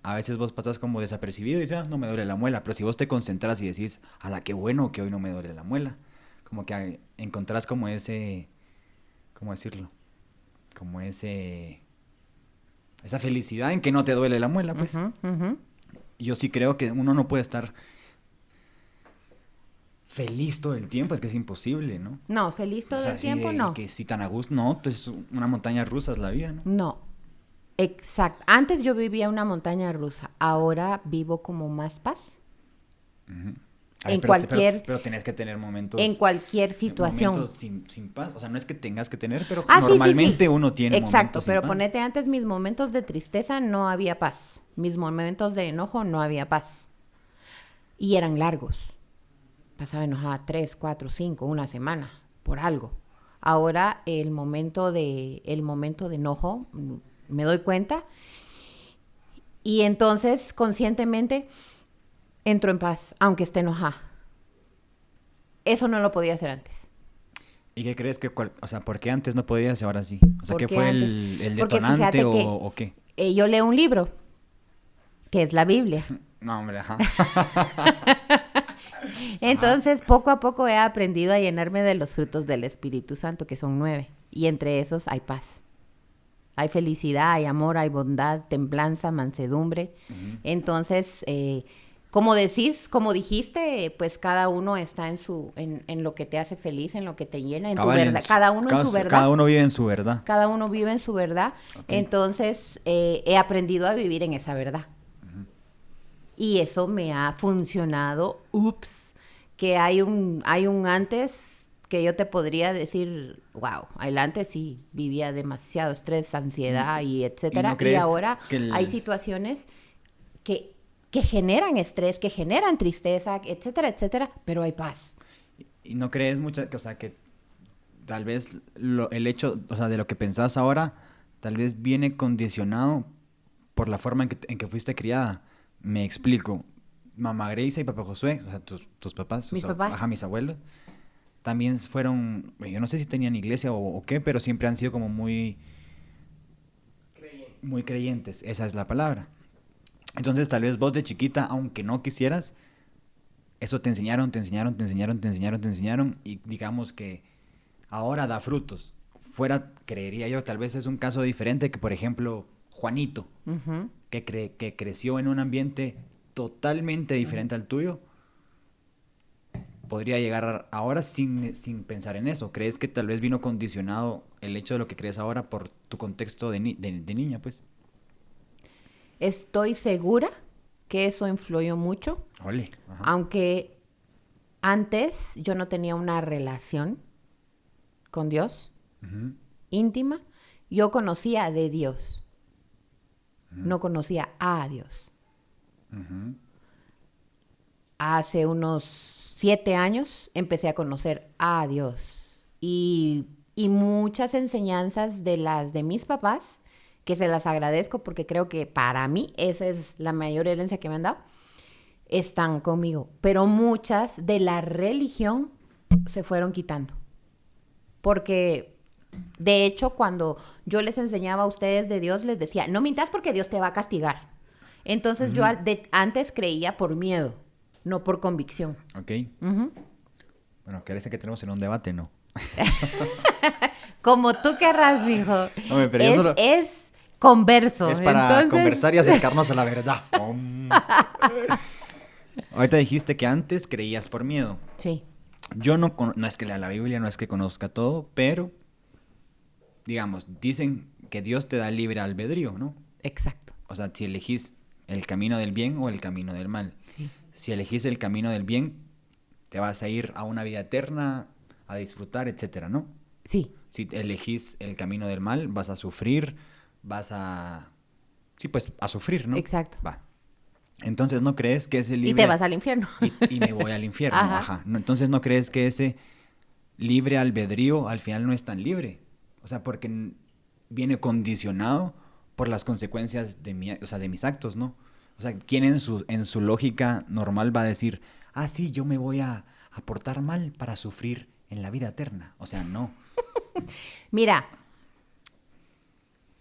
a veces vos pasas como desapercibido y dices, no me duele la muela, pero si vos te concentras y decís, a la qué bueno que hoy no me duele la muela, como que encontrás como ese, ¿cómo decirlo? Como esa felicidad en que no te duele la muela, pues. Ujú, ujú. Y yo sí creo que uno no puede estar feliz todo el tiempo, es que es imposible, ¿no? No, feliz O todo sea, el así tiempo, de no. que si tan a gusto, no, pues una montaña rusa es la vida, ¿no? No. Exacto. Antes yo vivía una montaña rusa. Ahora vivo como más paz. Ujú. A ver, En cualquier, pero tenés que tener en cualquier situación. momentos sin paz. O sea, no es que tengas que tener, pero Ah, sí, sí, normalmente sí. uno tiene Exacto, momentos sin pero paz. ponete antes mis momentos de tristeza no había paz. Mis momentos de enojo no había paz. Y eran largos. Pasaba enojada 3, 4, 5, una semana por algo. Ahora el momento de enojo me doy cuenta y entonces conscientemente entro en paz, aunque esté enojada. Eso no lo podía hacer antes. ¿Y qué crees que, o sea, por qué antes no podías y ahora sí? O sea, ¿Por ¿qué qué fue antes? el Porque detonante fíjate que o qué? yo leo un libro, que es la Biblia. No, hombre, ajá. Ajá. Entonces, poco a poco he aprendido a llenarme de los frutos del Espíritu Santo, que son 9. Y entre esos hay paz. Hay felicidad, hay amor, hay bondad, templanza, mansedumbre. Ujú. Entonces, como decís, como dijiste, pues cada uno está en lo que te hace feliz, en lo que te llena, en tu Cabal, verdad. Cada uno en su cada verdad. uno vive en su verdad. Cada uno vive en su verdad. Ok. Entonces, he aprendido a vivir en esa verdad. Y eso me ha funcionado. Ups, que hay un antes que yo te podría decir, wow, el antes sí vivía demasiado estrés, ansiedad y ¿Y etcétera. no Y crees ahora que hay situaciones que generan estrés, que generan tristeza, etcétera, etcétera, pero hay paz. y no crees o sea, que tal vez el hecho, o sea, de lo que pensás ahora, tal vez viene condicionado por la forma en que fuiste criada? Me explico. Mamá Grecia y papá Josué, o sea, tus papás, Mis o sea, papás. ajá, mis abuelos, también fueron, yo no sé si tenían iglesia o qué, pero siempre han sido como muy creyentes, esa es la palabra. Entonces, tal vez vos de chiquita, aunque no quisieras, eso te enseñaron, te enseñaron, te enseñaron, te enseñaron, te enseñaron, y digamos que ahora da frutos. Fuera, creería yo, tal vez es un caso diferente que, por ejemplo, Juanito, Ujú. que creció en un ambiente totalmente diferente al tuyo, podría llegar ahora sin pensar en eso. ¿Crees que tal vez vino condicionado el hecho de lo que crees ahora por tu contexto de niña, pues? Estoy segura que eso influyó mucho, Ole, ajá. aunque antes yo no tenía una relación con Dios Ujú, íntima. Yo conocía de Dios, ujú, no conocía a Dios. ujú. Hace unos 7 años empecé a conocer a Dios y muchas enseñanzas de las de mis papás, que se las agradezco porque creo que para mí esa es la mayor herencia que me han dado. están conmigo, pero muchas de la religión se fueron quitando. Porque, de hecho, cuando yo les enseñaba a ustedes de Dios, les decía, no mintas porque Dios te va a castigar. Entonces yo antes creía por miedo, no por convicción. Ok. Bueno, parece que tenemos en un debate, ¿no? Como tú querrás, mijo. Hombre, pero yo solo... Es converso. Es para entonces... conversar y acercarnos a la verdad. Ahorita dijiste que antes creías por miedo. Sí. Yo no es que lea la Biblia, no es que conozca todo, pero, digamos, dicen que Dios te da libre albedrío, ¿no? Exacto. O sea, si elegís el camino del bien o el camino del mal. Sí. Si elegís el camino del bien, te vas a ir a una vida eterna, a disfrutar, etcétera, ¿no? Sí. Si elegís el camino del mal, vas a sufrir, sí, pues, a sufrir, ¿no? Exacto. Va. Entonces, ¿no crees que ese libre... Y te vas al infierno. Y me voy al infierno, Ajá. ajá. No, entonces, ¿no crees que ese libre albedrío al final no es tan libre? O sea, porque viene condicionado por las consecuencias de mis actos, ¿no? O sea, ¿quién en su lógica normal va a decir, sí, yo me voy a portar mal para sufrir en la vida eterna? O sea, no. Mira,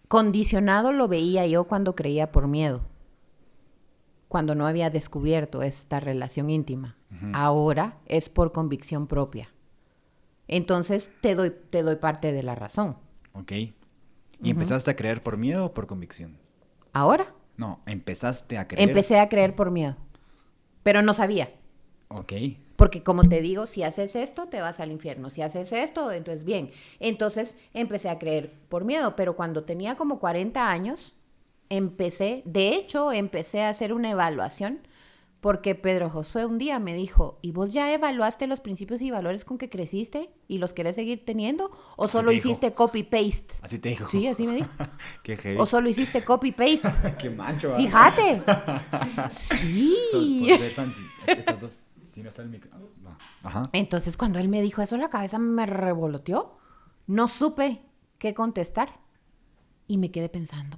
condicionado lo veía yo cuando creía por miedo, cuando no había descubierto esta relación íntima. Ahora es por convicción propia. Entonces te doy parte de la razón. Ok. ¿Y empezaste a creer por miedo o por convicción? ¿Ahora? No, empezaste a creer. Empecé a creer por miedo, pero no sabía. Ok. Porque como te digo, si haces esto, te vas al infierno. Si haces esto, entonces bien. Entonces empecé a creer por miedo, pero cuando tenía como 40 años, empecé a hacer una evaluación, porque Pedro Josué un día me dijo, ¿y vos ya evaluaste los principios y valores con que creciste y los querés seguir teniendo? ¿O solo hiciste copy-paste? Así te dijo. Sí, así me dijo. Qué heavy. ¿O solo hiciste copy-paste? Qué macho. Fíjate. Sí. Estas dos. Si no está el micro. No. Ajá. Entonces, cuando él me dijo eso, la cabeza me revoloteó. No supe qué contestar. Y me quedé pensando.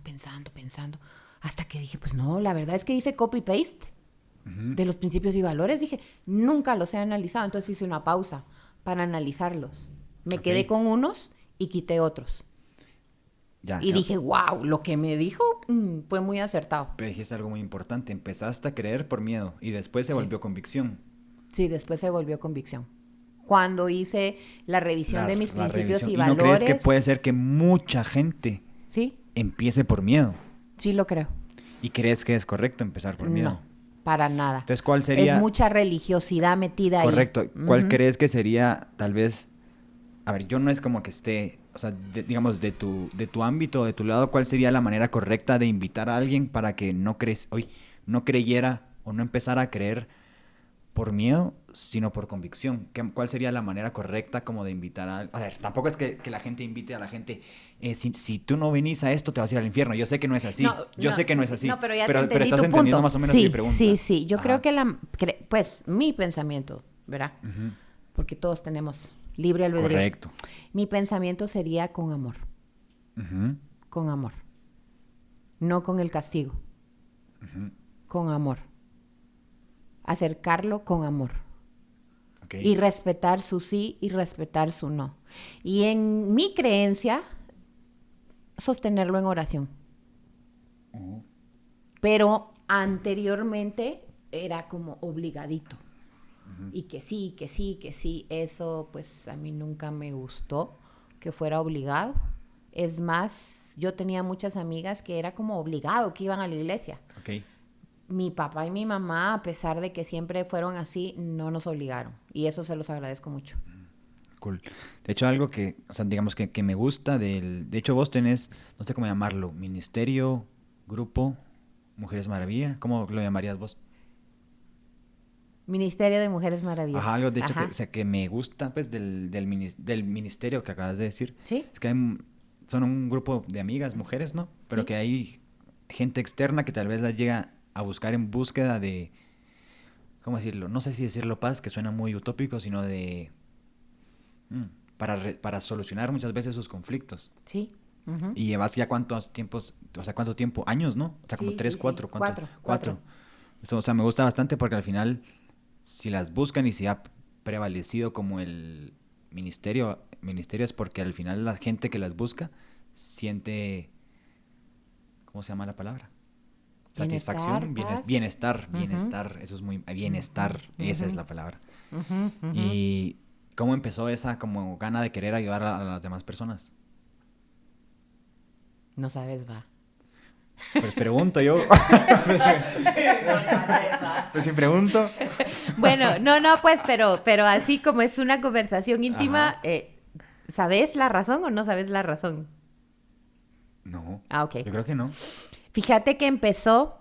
Hasta que dije, pues no, la verdad es que hice copy-paste de los principios y valores. Dije, nunca los he analizado. Entonces hice una pausa para analizarlos. Me quedé con unos y quité otros. Y dije, wow, lo que me dijo fue muy acertado. Pero dijiste algo muy importante. Empezaste a creer por miedo y después se volvió convicción. Sí, después se volvió convicción. Cuando hice la revisión de mis principios y valores. ¿Y no crees que puede ser que mucha gente empiece por miedo? Sí, lo creo. ¿Y crees que es correcto empezar por miedo? No, para nada. Entonces, ¿cuál sería? Es mucha religiosidad metida ahí. Correcto. ¿Cuál crees que sería, tal vez, a ver, yo no es como que esté, o sea, digamos, de tu ámbito, de tu lado, ¿cuál sería la manera correcta de invitar a alguien para que no creyera o no empezara a creer por miedo, sino por convicción? ¿Cuál sería la manera correcta como de invitar a ver, tampoco es que la gente invite a la gente, si tú no venís a esto te vas a ir al infierno. Yo sé que no es así. Yo sé que no es así. No, pero ya pero te entendí estás tu entendiendo punto. más o menos mi pregunta. Sí. Yo creo que pues mi pensamiento, ¿verdad? Porque todos tenemos libre albedrío. Correcto. Mi pensamiento sería con amor. Con amor. No con el castigo. Con amor. Acercarlo con amor. Okay. Y respetar su sí y respetar su no. Y en mi creencia, sostenerlo en oración. Pero anteriormente era como obligadito. Y que sí. Eso pues a mí nunca me gustó que fuera obligado. Es más, yo tenía muchas amigas que era como obligado que iban a la iglesia. Okay. Mi papá y mi mamá, a pesar de que siempre fueron así, no nos obligaron. Y eso se los agradezco mucho. Cool. De hecho, algo que, o sea, digamos que me gusta de hecho, vos tenés, no sé cómo llamarlo, ministerio, grupo, Mujeres Maravilla. ¿Cómo lo llamarías vos? Ministerio de Mujeres Maravillosas. Ajá, algo de hecho que me gusta, pues, del ministerio que acabas de decir. Sí. Es que son un grupo de amigas, mujeres, ¿no? Pero sí, que hay gente externa que tal vez las llega a buscar en búsqueda de, ¿cómo decirlo? No sé si decirlo paz, que suena muy utópico, sino de, para solucionar muchas veces sus conflictos. Sí. Y llevas ya cuánto tiempo, años, ¿no? O sea, como 3, 4. 4. Eso, o sea, me gusta bastante porque al final, si las buscan y si ha prevalecido como el ministerio es porque al final la gente que las busca siente, ¿cómo se llama la palabra? Satisfacción, bienestar, eso es muy, bienestar, esa es la palabra. Y cómo empezó esa como gana de querer ayudar a las demás personas. No sabes, va. Pues pregunto yo. Pues si pregunto. Bueno, no, pues, pero así como es una conversación íntima, ¿sabes la razón o no sabes la razón? No. Ah, ok. Yo creo que no. Fíjate que empezó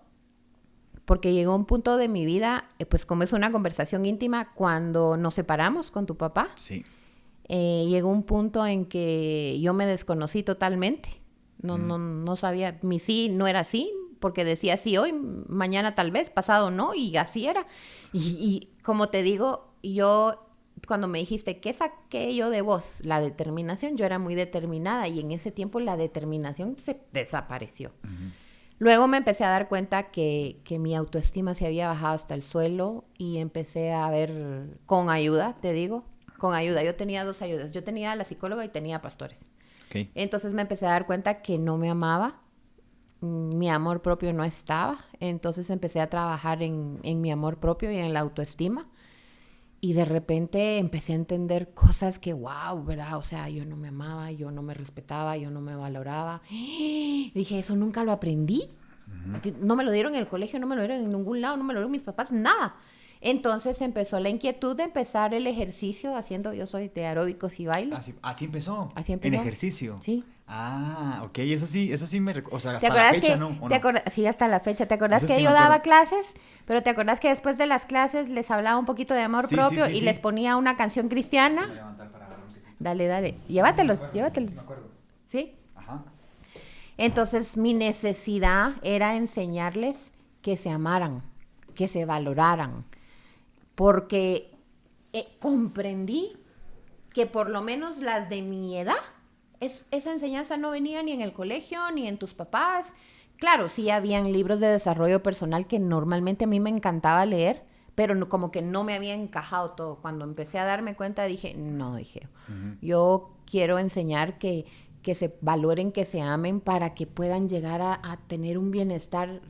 porque llegó un punto de mi vida, pues como es una conversación íntima, cuando nos separamos con tu papá. Sí. Llegó un punto en que yo me desconocí totalmente. No sabía, mi sí no era sí, porque decía sí hoy, mañana tal vez, pasado no, y así era. Y como te digo, yo, cuando me dijiste, ¿qué saqué yo de vos? La determinación, yo era muy determinada y en ese tiempo la determinación se desapareció. Luego me empecé a dar cuenta que mi autoestima se había bajado hasta el suelo y empecé a ver, con ayuda, te digo, con ayuda. Yo tenía 2 ayudas, yo tenía a la psicóloga y tenía pastores. Okay. Entonces me empecé a dar cuenta que no me amaba, mi amor propio no estaba, entonces empecé a trabajar en mi amor propio y en la autoestima y de repente empecé a entender cosas que, wow, ¿verdad? O sea, yo no me amaba, yo no me respetaba, yo no me valoraba. Dije, eso nunca lo aprendí, no me lo dieron en el colegio, no me lo dieron en ningún lado, no me lo dieron mis papás, nada. Entonces empezó la inquietud de empezar el ejercicio haciendo, yo soy de aeróbicos y baile. Así empezó. Así empezó. En ejercicio. Sí. Ah, ok, eso sí me o sea, ¿Te hasta la acuerdas fecha, que, ¿no? ¿O te no? sí, hasta la fecha. ¿Te acuerdas Eso que sí yo me daba acuerdo. clases? Pero ¿te acuerdas que después de las clases les hablaba un poquito de amor Sí, propio y sí. les ponía una canción cristiana? Voy a levantar para agarrar un quesito. Dale. Llévatelos. Sí, me acuerdo. ¿Sí? Ajá. Entonces mi necesidad era enseñarles que se amaran, que se valoraran, porque comprendí que por lo menos las de mi edad, esa enseñanza no venía ni en el colegio, ni en tus papás. Claro, sí habían libros de desarrollo personal que normalmente a mí me encantaba leer, pero como que no me había encajado todo. Cuando empecé a darme cuenta dije, yo quiero enseñar que se valoren, que se amen para que puedan llegar a tener un bienestar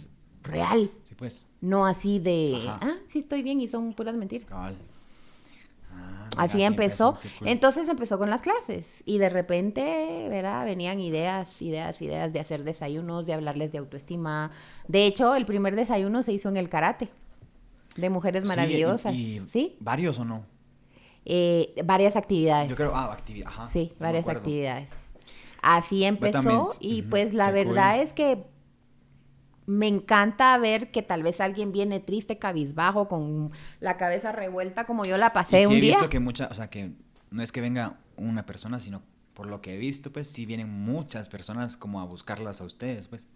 real. Sí, pues. No así de, Ajá. sí estoy bien y son puras mentiras. Cabal. Ah, mira, Así empezó. qué cool. Entonces empezó con las clases y de repente, ¿verdad? Venían ideas de hacer desayunos, de hablarles de autoestima. De hecho, el primer desayuno se hizo en el karate de Mujeres Maravillosas. Y ¿Sí? ¿Varios o no? Varias actividades. Yo creo, actividad, ajá. Sí, no me varias acuerdo. actividades. Así empezó también, y pues la qué verdad cool. es que me encanta ver que tal vez alguien viene triste, cabizbajo, con la cabeza revuelta como yo la Y pasé sí un he día. visto que o sea, que no es que venga una persona, sino por lo que he visto, pues sí vienen muchas personas como a buscarlas a ustedes, pues.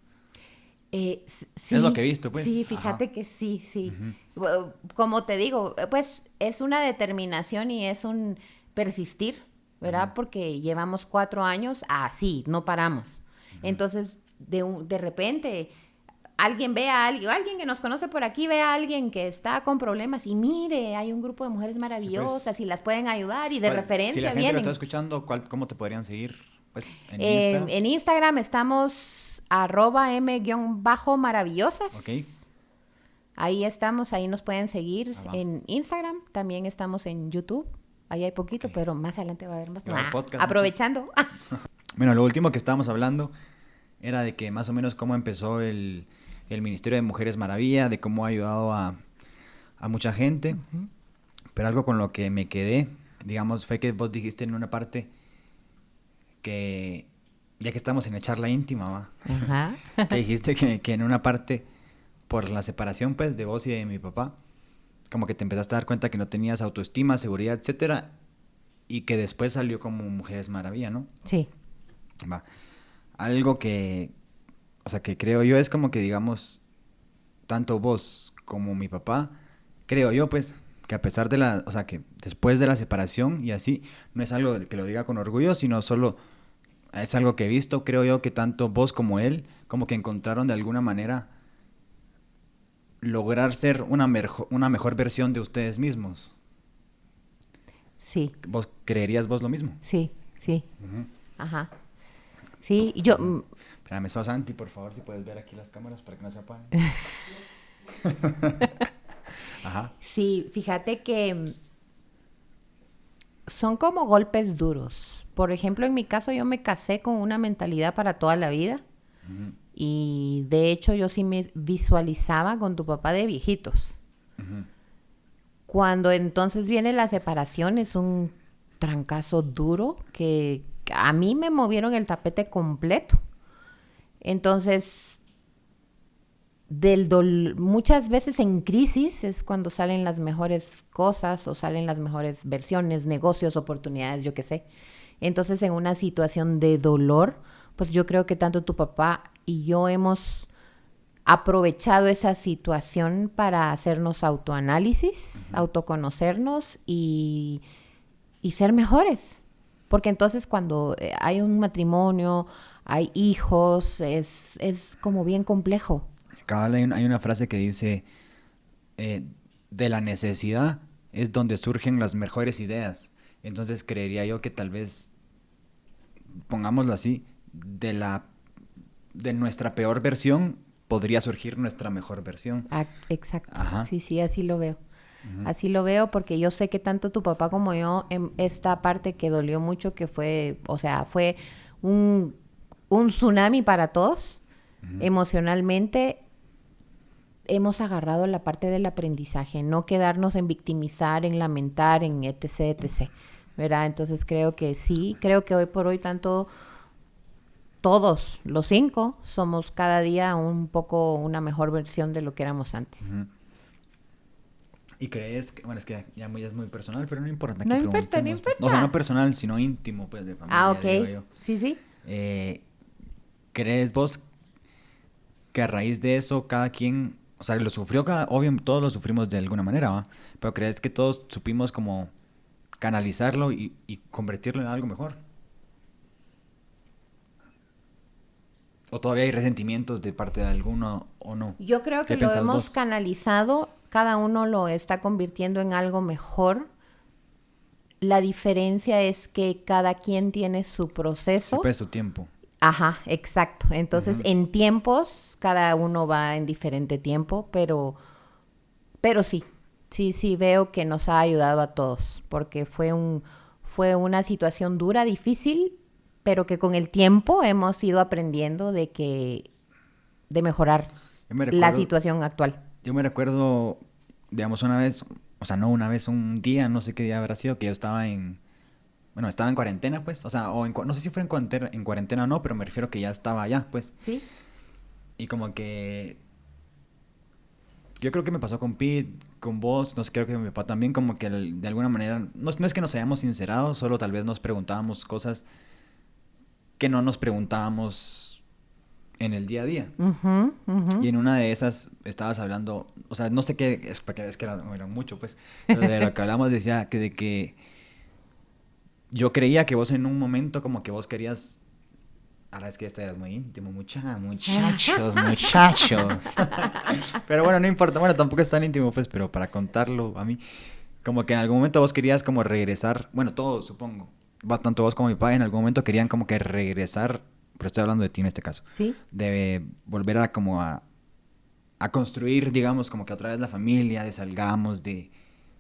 Sí, Es lo que he visto, pues. Sí, fíjate Ajá. que sí. Como te digo, pues es una determinación y es un persistir, ¿verdad? Porque llevamos 4 años así, no paramos. Entonces, de repente, alguien ve a alguien, o alguien que nos conoce por aquí ve a alguien que está con problemas y mire, hay un grupo de mujeres maravillosas y las pueden ayudar y de Si la referencia gente lo vienen. está escuchando, ¿cómo te podrían seguir? Pues en Instagram. En Instagram estamos @m_maravillosas. Ok. Ahí estamos, ahí nos pueden seguir Ah, va. en Instagram. También estamos en YouTube. Ahí hay poquito, Ok. pero más adelante va a haber más. Y va a haber podcast, Aprovechando. Bueno, lo último que estábamos hablando era de que más o menos cómo empezó el Ministerio de Mujeres Maravilla, de cómo ha ayudado a mucha gente. Pero algo con lo que me quedé, digamos, fue que vos dijiste en una parte que, ya que estamos en la charla íntima, ¿va? Ajá. Que dijiste que en una parte, por la separación, pues, de vos y de mi papá, como que te empezaste a dar cuenta que no tenías autoestima, seguridad, etcétera, y que después salió como Mujeres Maravilla, ¿no? Sí. Va. Algo que, o sea, que creo yo es como que, digamos, tanto vos como mi papá, creo yo, pues, que a pesar de o sea, que después de la separación y así, no es algo que lo diga con orgullo, sino solo es algo que he visto, creo yo, que tanto vos como él, como que encontraron de alguna manera lograr ser una mejor versión de ustedes mismos. Sí. ¿Vos creerías vos lo mismo? Sí, sí. Uh-huh. Ajá. Sí, yo... Espérame, sos Santi, por favor, si puedes ver aquí las cámaras para que no se apaguen. Ajá. Sí, fíjate que son como golpes duros. Por ejemplo, en mi caso yo me casé con una mentalidad para toda la vida. Uh-huh. Y de hecho yo sí me visualizaba con tu papá de viejitos. Uh-huh. Cuando entonces viene la separación es un trancazo duro que a mí me movieron el tapete completo. Entonces, muchas veces en crisis es cuando salen las mejores cosas o salen las mejores versiones, negocios, oportunidades, yo qué sé. Entonces, en una situación de dolor, pues yo creo que tanto tu papá y yo hemos aprovechado esa situación para hacernos autoanálisis, uh-huh, autoconocernos y ser mejores. Porque entonces cuando hay un matrimonio, hay hijos, es como bien complejo. Cabal, hay una frase que dice, de la necesidad es donde surgen las mejores ideas. Entonces creería yo que tal vez, pongámoslo así, de nuestra peor versión podría surgir nuestra mejor versión. Exacto. Ajá. Sí, así lo veo. Uh-huh. Así lo veo porque yo sé que tanto tu papá como yo, esta parte que dolió mucho, que fue, o sea, fue un tsunami para todos, uh-huh, emocionalmente, hemos agarrado la parte del aprendizaje, no quedarnos en victimizar, en lamentar, en etc., ¿verdad? Entonces creo que sí, creo que hoy por hoy tanto todos los 5 somos cada día un poco una mejor versión de lo que éramos antes. Uh-huh. ¿Y crees que, bueno, es que ya es muy personal, pero no importa. No importa. No, o sea, no personal, sino íntimo, pues, de familia. Ah, ok. Digo yo. Sí. ¿Crees vos que a raíz de eso cada quien, o sea, lo sufrió, obvio, todos lo sufrimos de alguna manera, ¿va? Pero crees que todos supimos como canalizarlo y convertirlo en algo mejor? ¿O todavía hay resentimientos de parte de alguno o no? Yo creo que lo hemos canalizado, cada uno lo está convirtiendo en algo mejor. La diferencia es que cada quien tiene su proceso. Sí, pues su tiempo. Ajá, exacto. Entonces, uh-huh, en tiempos, cada uno va en diferente tiempo, pero sí veo que nos ha ayudado a todos, porque fue una situación dura, difícil, pero que con el tiempo hemos ido aprendiendo de mejorar la situación actual. Yo me recuerdo, digamos, una vez, o sea, no una vez, un día, no sé qué día habrá sido, que yo estaba en cuarentena, pues, o sea, no sé si fue en cuarentena o no, pero me refiero que ya estaba allá, pues. Sí. Y como que yo creo que me pasó con Pete, con vos, no sé, creo que mi papá también, como que de alguna manera, no es que nos hayamos sincerado, solo tal vez nos preguntábamos cosas que no nos preguntábamos en el día a día. Uh-huh, uh-huh. Y en una de esas estabas hablando, o sea, no sé qué, es porque es que era mucho, pues, pero de lo que hablamos decía que de que yo creía que vos en un momento como que vos querías, ahora es que este es muy íntimo, muchachos. Pero bueno, no importa, bueno, tampoco es tan íntimo, pues, pero para contarlo a mí, como que en algún momento vos querías como regresar, bueno, todos supongo, tanto vos como mi padre en algún momento querían como que regresar, pero estoy hablando de ti en este caso, ¿sí? De volver a como a construir, digamos, como que otra vez la familia, de salgamos, de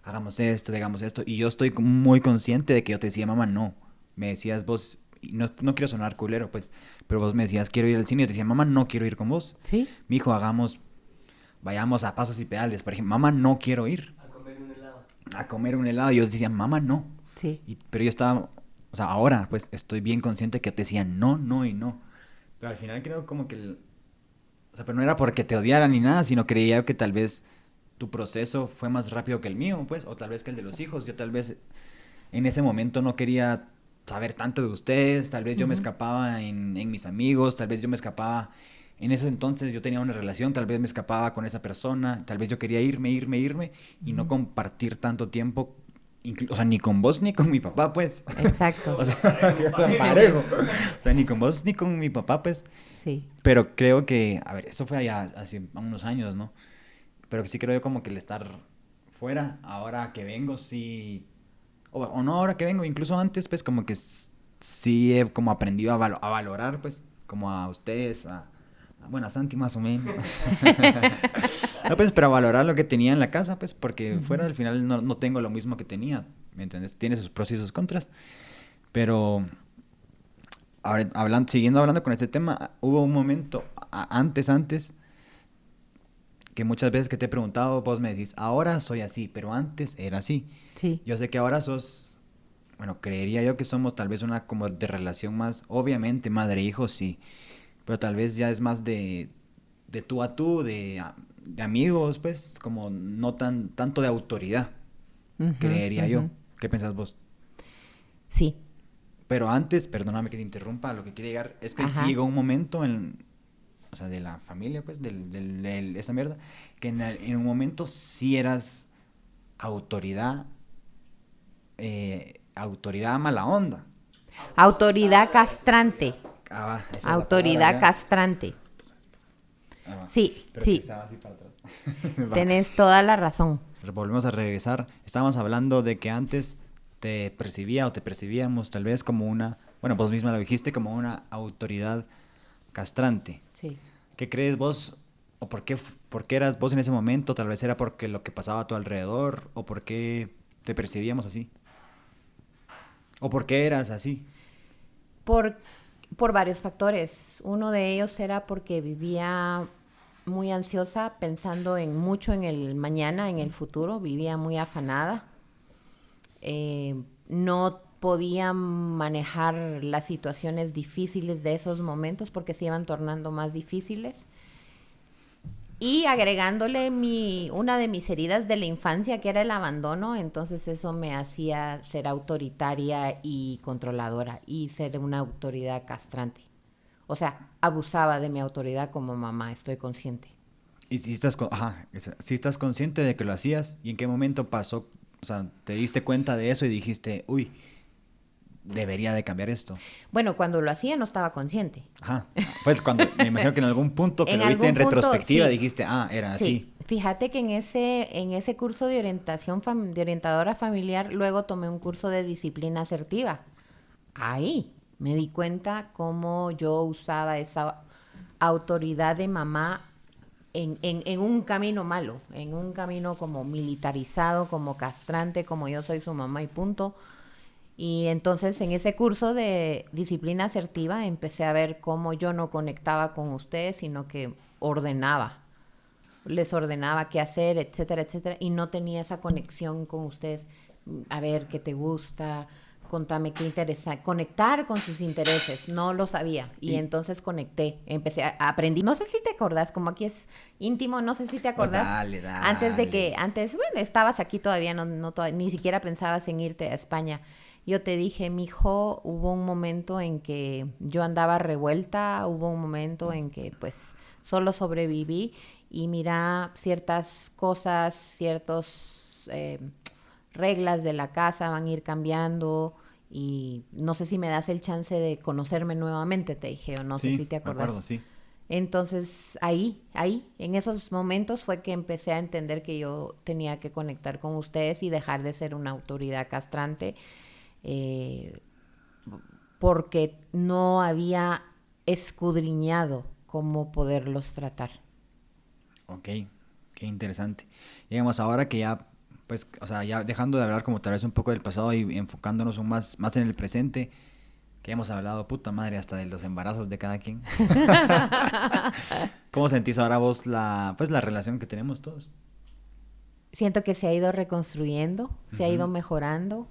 hagamos esto, digamos esto, y yo estoy muy consciente de que yo te decía, mamá, no, me decías vos, y no quiero sonar culero, pues, pero vos me decías, quiero ir al cine, y yo te decía, mamá, no quiero ir con vos, ¿sí? Mijo, vayamos a Pasos y Pedales, por ejemplo, mamá, no quiero ir. A comer un helado, y yo decía, mamá, no. Sí. Pero yo estaba, o sea, ahora, pues, estoy bien consciente que yo te decía no y no. Pero al final creo como que, o sea, pero no era porque te odiara ni nada, sino creía que tal vez tu proceso fue más rápido que el mío, pues, o tal vez que el de los hijos. Yo tal vez en ese momento no quería saber tanto de ustedes, tal vez yo me escapaba en mis amigos, tal vez yo me escapaba, en ese entonces yo tenía una relación, tal vez me escapaba con esa persona, tal vez yo quería irme y no compartir tanto tiempo, o sea, ni con vos ni con mi papá, pues. Exacto. O sea, parejo. O sea, ni con vos ni con mi papá, pues. Sí. Pero creo que, a ver, eso fue allá hace unos años, ¿no? Pero sí creo yo como que el estar fuera, ahora que vengo, sí, o no ahora que vengo, incluso antes, pues como que sí he como aprendido a valorar, pues, como a ustedes, bueno, a Santi más o menos. No, pues, pero a valorar lo que tenía en la casa, pues, porque fuera al final no tengo lo mismo que tenía, ¿me entiendes? Tiene sus pros y sus contras, pero ahora, siguiendo hablando con este tema, hubo un momento antes, que muchas veces que te he preguntado, vos me decís, ahora soy así, pero antes era así. Sí. Yo sé que ahora sos, bueno, creería yo que somos tal vez una como de relación más, obviamente madre-hijo, sí, pero tal vez ya es más de tú a tú, de amigos, pues, como no tanto de autoridad, Ujú, creería yo. ujú. ¿Qué pensás vos? Sí. Pero antes, perdóname que te interrumpa, lo que quiero llegar es que sí Ajá. llegó un momento o sea, de la familia, pues, esa mierda, que en un momento sí eras autoridad, autoridad mala onda. Autoridad castrante. Esa es la palabra, Autoridad ¿verdad? castrante. Va. Sí, Pero que sí. estaba así para atrás. Va. Tenés toda la razón. Volvemos a regresar. Estábamos hablando de que antes te percibía o te percibíamos tal vez como una, bueno, vos misma lo dijiste, como una autoridad castrante. Sí. ¿Qué crees vos? ¿O por qué eras vos en ese momento? Tal vez era porque lo que pasaba a tu alrededor. ¿O por qué te percibíamos así? ¿O por qué eras así? Por, por varios factores. Uno de ellos era porque vivía muy ansiosa, pensando mucho en el mañana, en el futuro. Vivía muy afanada. No podía manejar las situaciones difíciles de esos momentos porque se iban tornando más difíciles. Y agregándole una de mis heridas de la infancia, que era el abandono, entonces eso me hacía ser autoritaria y controladora y ser una autoridad castrante. O sea, abusaba de mi autoridad como mamá, estoy consciente. Y si estás, si estás consciente de que lo hacías, ¿y en qué momento pasó? O sea, te diste cuenta de eso y dijiste, uy, debería de cambiar esto. Bueno, cuando lo hacía no estaba consciente. Ajá. Pues cuando, me imagino que en algún punto que En lo viste en algún punto, retrospectiva sí. dijiste, era así. Sí, fíjate que en ese curso de orientación de orientadora familiar, luego tomé un curso de disciplina asertiva. Ahí me di cuenta cómo yo usaba esa autoridad de mamá en un camino malo, en un camino como militarizado, como castrante, como yo soy su mamá y punto. Y entonces en ese curso de disciplina asertiva empecé a ver cómo yo no conectaba con ustedes, sino que ordenaba, les ordenaba qué hacer, etcétera, etcétera, y no tenía esa conexión con ustedes. A ver, qué te gusta, contame qué interesa, conectar con sus intereses, no lo sabía. Y Y entonces conecté, aprendí. No sé si te acordás, como aquí es íntimo, no sé si te pues acordás. dale, dale. Bueno, estabas aquí todavía, ni siquiera pensabas en irte a España. Yo te dije, mijo, hubo un momento en que yo andaba revuelta, hubo un momento en que pues solo sobreviví y mira, ciertas cosas, ciertos reglas de la casa van a ir cambiando y no sé si me das el chance de conocerme nuevamente, te dije, o no sé si Sí, te me acuerdo, acordás. sí. Entonces en esos momentos fue que empecé a entender que yo tenía que conectar con ustedes y dejar de ser una autoridad castrante, eh, porque no había escudriñado cómo poderlos tratar. Ok, qué interesante. Digamos, ahora que ya, pues, o sea, ya dejando de hablar como tal vez un poco del pasado y enfocándonos más en el presente, que hemos hablado, puta madre, hasta de los embarazos de cada quien. ¿Cómo sentís ahora vos pues, la relación que tenemos todos? Siento que se ha ido reconstruyendo, se ha ido Ujú, mejorando.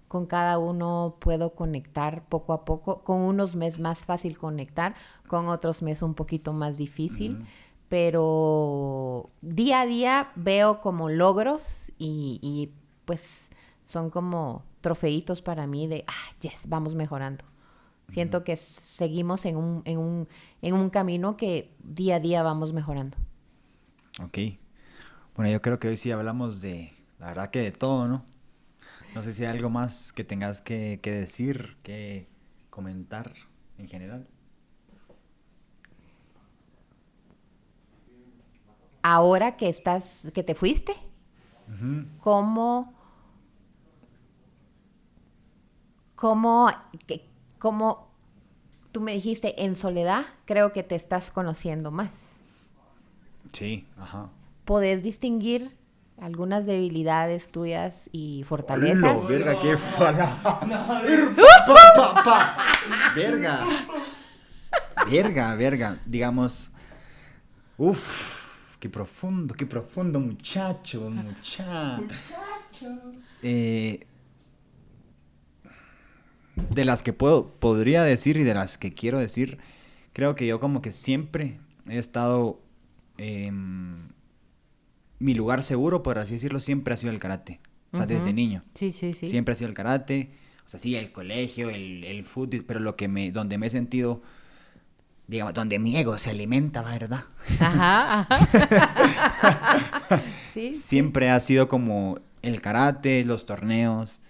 Con cada uno puedo conectar poco a poco. Con unos me es más fácil conectar, con otros me es un poquito más difícil. ujú. Pero día a día veo como logros pues son como trofeitos para mí de, yes, vamos mejorando. Siento que seguimos en un camino que día a día vamos mejorando. Ok. Bueno, yo creo que hoy sí hablamos la verdad que de todo, ¿no? No sé si hay algo más que tengas que decir, que comentar en general. ahora que te fuiste, ¿cómo tú me dijiste, en soledad creo que te estás conociendo más? Sí, ajá. ¿Podés distinguir algunas debilidades tuyas y fortalezas? ¡Hola, verga, qué fala! ¡Verga! Verga. Digamos, qué profundo, muchacho. De las que podría decir y de las que quiero decir, creo que yo como que siempre he estado... mi lugar seguro, por así decirlo, siempre ha sido el karate. O sea, desde niño. Sí. Siempre ha sido el karate. O sea, sí, el colegio, el fútbol, pero donde me he sentido, digamos, donde mi ego se alimenta, ¿verdad? Ajá. Sí. Siempre ha sido como el karate, los torneos,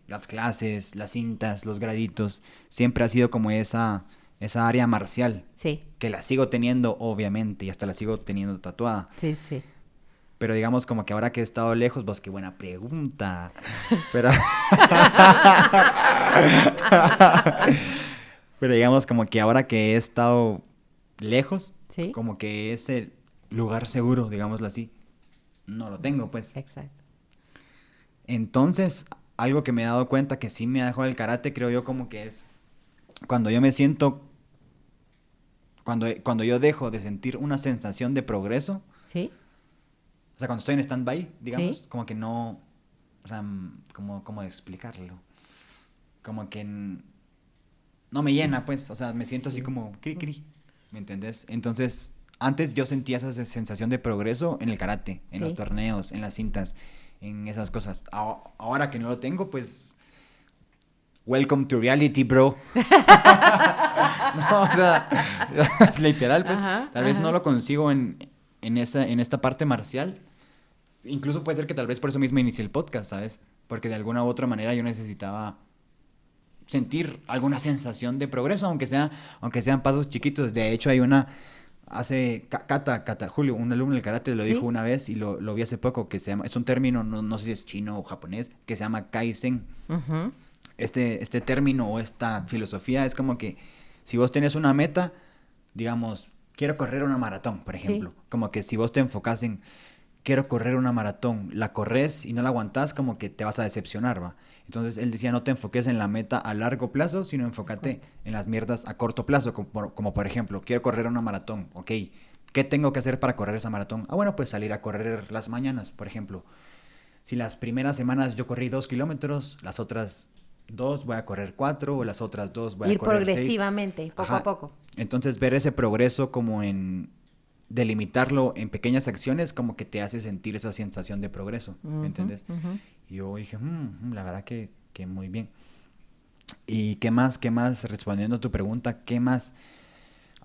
las clases, las cintas, los graditos. Siempre ha sido como esa área marcial. Sí. Que la sigo teniendo, obviamente, y hasta la sigo teniendo tatuada. Sí. Pero digamos como que ahora que he estado lejos, vos, qué buena pregunta. Pero... Pero digamos como que ahora que he estado lejos, ¿Sí? como que ese lugar seguro, digámoslo así, no lo tengo, pues. Exacto. Entonces, algo que me he dado cuenta que sí me ha dejado el karate, creo yo, como que es cuando yo me siento, cuando yo dejo de sentir una sensación de progreso. ¿Sí? O sea, cuando estoy en stand-by, digamos, ¿Sí? como que no... O sea, ¿cómo explicarlo? Como que no me llena, pues. O sea, me siento así como cri. ¿Me entendés? Entonces, antes yo sentía esa sensación de progreso en el karate, en los torneos, en las cintas, en esas cosas. Ahora que no lo tengo, pues... Welcome to reality, bro. No, o sea, literal, pues. Tal vez no lo consigo en esta parte marcial. Incluso puede ser que tal vez por eso mismo inicié el podcast, ¿sabes? Porque de alguna u otra manera yo necesitaba sentir alguna sensación de progreso, aunque sean pasos chiquitos. De hecho, hay Kata, Julio, un alumno del karate lo dijo una vez y lo vi hace poco, que se llama, es un término, no sé si es chino o japonés, que se llama Kaizen. Uh-huh. Este término o esta filosofía es como que si vos tenés una meta, digamos, quiero correr una maratón, por ejemplo. Como que si vos te enfocás en quiero correr una maratón, la corres y no la aguantás, como que te vas a decepcionar, ¿va? Entonces él decía, no te enfoques en la meta a largo plazo, sino enfócate en las mierdas a corto plazo, como por ejemplo, quiero correr una maratón, ok, ¿qué tengo que hacer para correr esa maratón? Bueno, pues salir a correr las mañanas, por ejemplo. Si las primeras semanas yo corrí 2 kilómetros, las otras 2 voy a correr 4, o las otras 2 voy a correr 6. Ir progresivamente, poco a poco. Entonces ver ese progreso como en delimitarlo en pequeñas acciones como que te hace sentir esa sensación de progreso, ¿me entiendes? Y yo dije, la verdad que muy bien. ¿Y qué más? Respondiendo a tu pregunta, ¿qué más?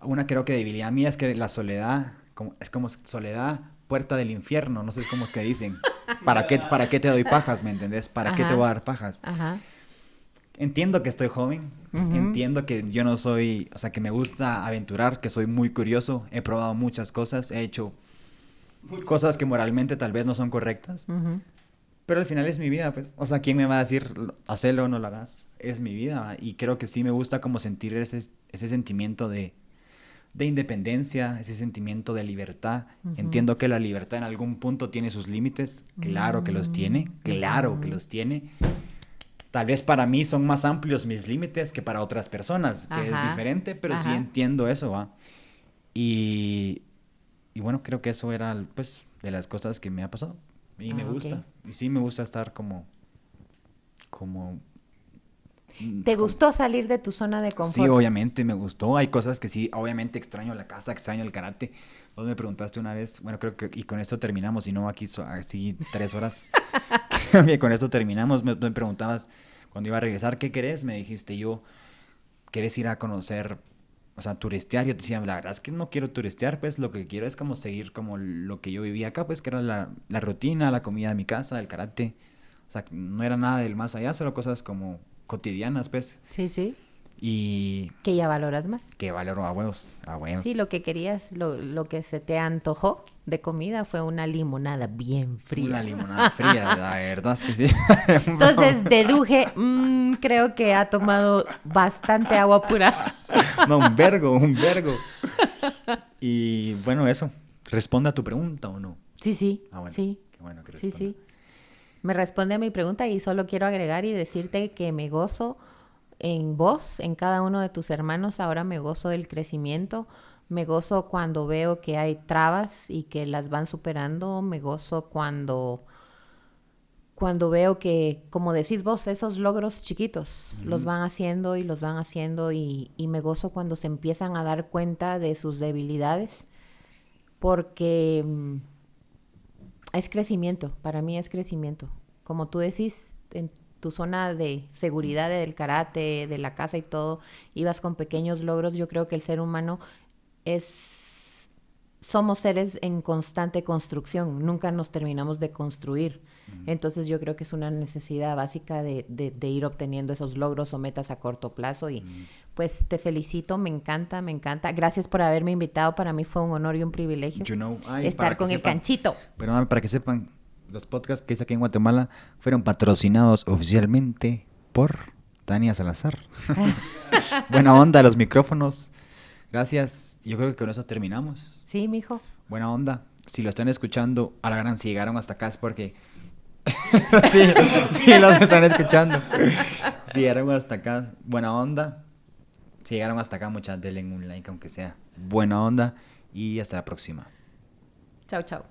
Una creo que debilidad mía es que la soledad, es como soledad, puerta del infierno, no sé, es como que dicen, ¿para qué te doy pajas, me entendés? ¿Para qué te voy a dar pajas? Ajá. Entiendo que estoy joven, entiendo que yo no soy, o sea, que me gusta aventurar, que soy muy curioso, he probado muchas cosas, he hecho cosas que moralmente tal vez no son correctas, pero al final es mi vida, pues, o sea, ¿quién me va a decir, hacelo o no lo hagas? Es mi vida, ¿va? Y creo que sí me gusta como sentir ese sentimiento de independencia, ese sentimiento de libertad. Entiendo que la libertad en algún punto tiene sus límites, claro que los tiene, Tal vez para mí son más amplios mis límites que para otras personas, que es diferente, pero sí entiendo eso, ¿va? Y bueno, creo que eso era, pues, de las cosas que me ha pasado. Y me gusta. Y sí me gusta estar como... ¿Te gustó salir de tu zona de confort? Sí, obviamente me gustó. Hay cosas que sí, obviamente extraño la casa, extraño el karate. Vos me preguntaste una vez, bueno, creo que, y con esto terminamos, y no aquí así 3 horas. Que con esto terminamos. Me preguntabas cuando iba a regresar, ¿qué querés? Me dijiste ¿querés ir a conocer, o sea, turistear? Yo te decía, la verdad es que no quiero turistear, pues lo que quiero es como seguir como lo que yo vivía acá, pues que era la rutina, la comida de mi casa, el karate. O sea, no era nada del más allá, solo cosas como cotidianas, pues. Sí. Y Que ya valoras más. que valoro a huevos, a huevos. Sí, lo que querías, lo que se te antojó de comida fue una limonada bien fría. Una limonada fría, la verdad es que sí. Entonces deduje, creo que ha tomado bastante agua pura. No, un vergo, un vergo. Y bueno, eso. ¿Responde a tu pregunta o no? Sí, sí, Ah, bueno. sí, Qué bueno que sí, responda. sí. Me responde a mi pregunta y solo quiero agregar y decirte que me gozo en vos, en cada uno de tus hermanos. Ahora me gozo del crecimiento. Me gozo cuando veo que hay trabas y que las van superando. Me gozo cuando veo que, como decís vos, esos logros chiquitos los van haciendo y los van haciendo y me gozo cuando se empiezan a dar cuenta de sus debilidades porque es crecimiento, para mí es crecimiento. Como tú decís, en tu zona de seguridad del karate, de la casa y todo, ibas con pequeños logros. Yo creo que el ser humano somos seres en constante construcción, nunca nos terminamos de construir. Entonces yo creo que es una necesidad básica de ir obteniendo esos logros o metas a corto plazo y pues te felicito, me encanta, me encanta. Gracias por haberme invitado, para mí fue un honor y un privilegio estar con el Canchito. Pero para que sepan, los podcasts que hice aquí en Guatemala fueron patrocinados oficialmente por Tania Salazar. Buena onda, los micrófonos. Gracias. Yo creo que con eso terminamos. Sí, mijo. Buena onda. Si lo están escuchando, a la gran, si llegaron hasta acá es porque... sí, los están escuchando. Si llegaron hasta acá, buena onda. Si llegaron hasta acá, muchas denle un like, aunque sea buena onda. Y hasta la próxima. Chao, chao.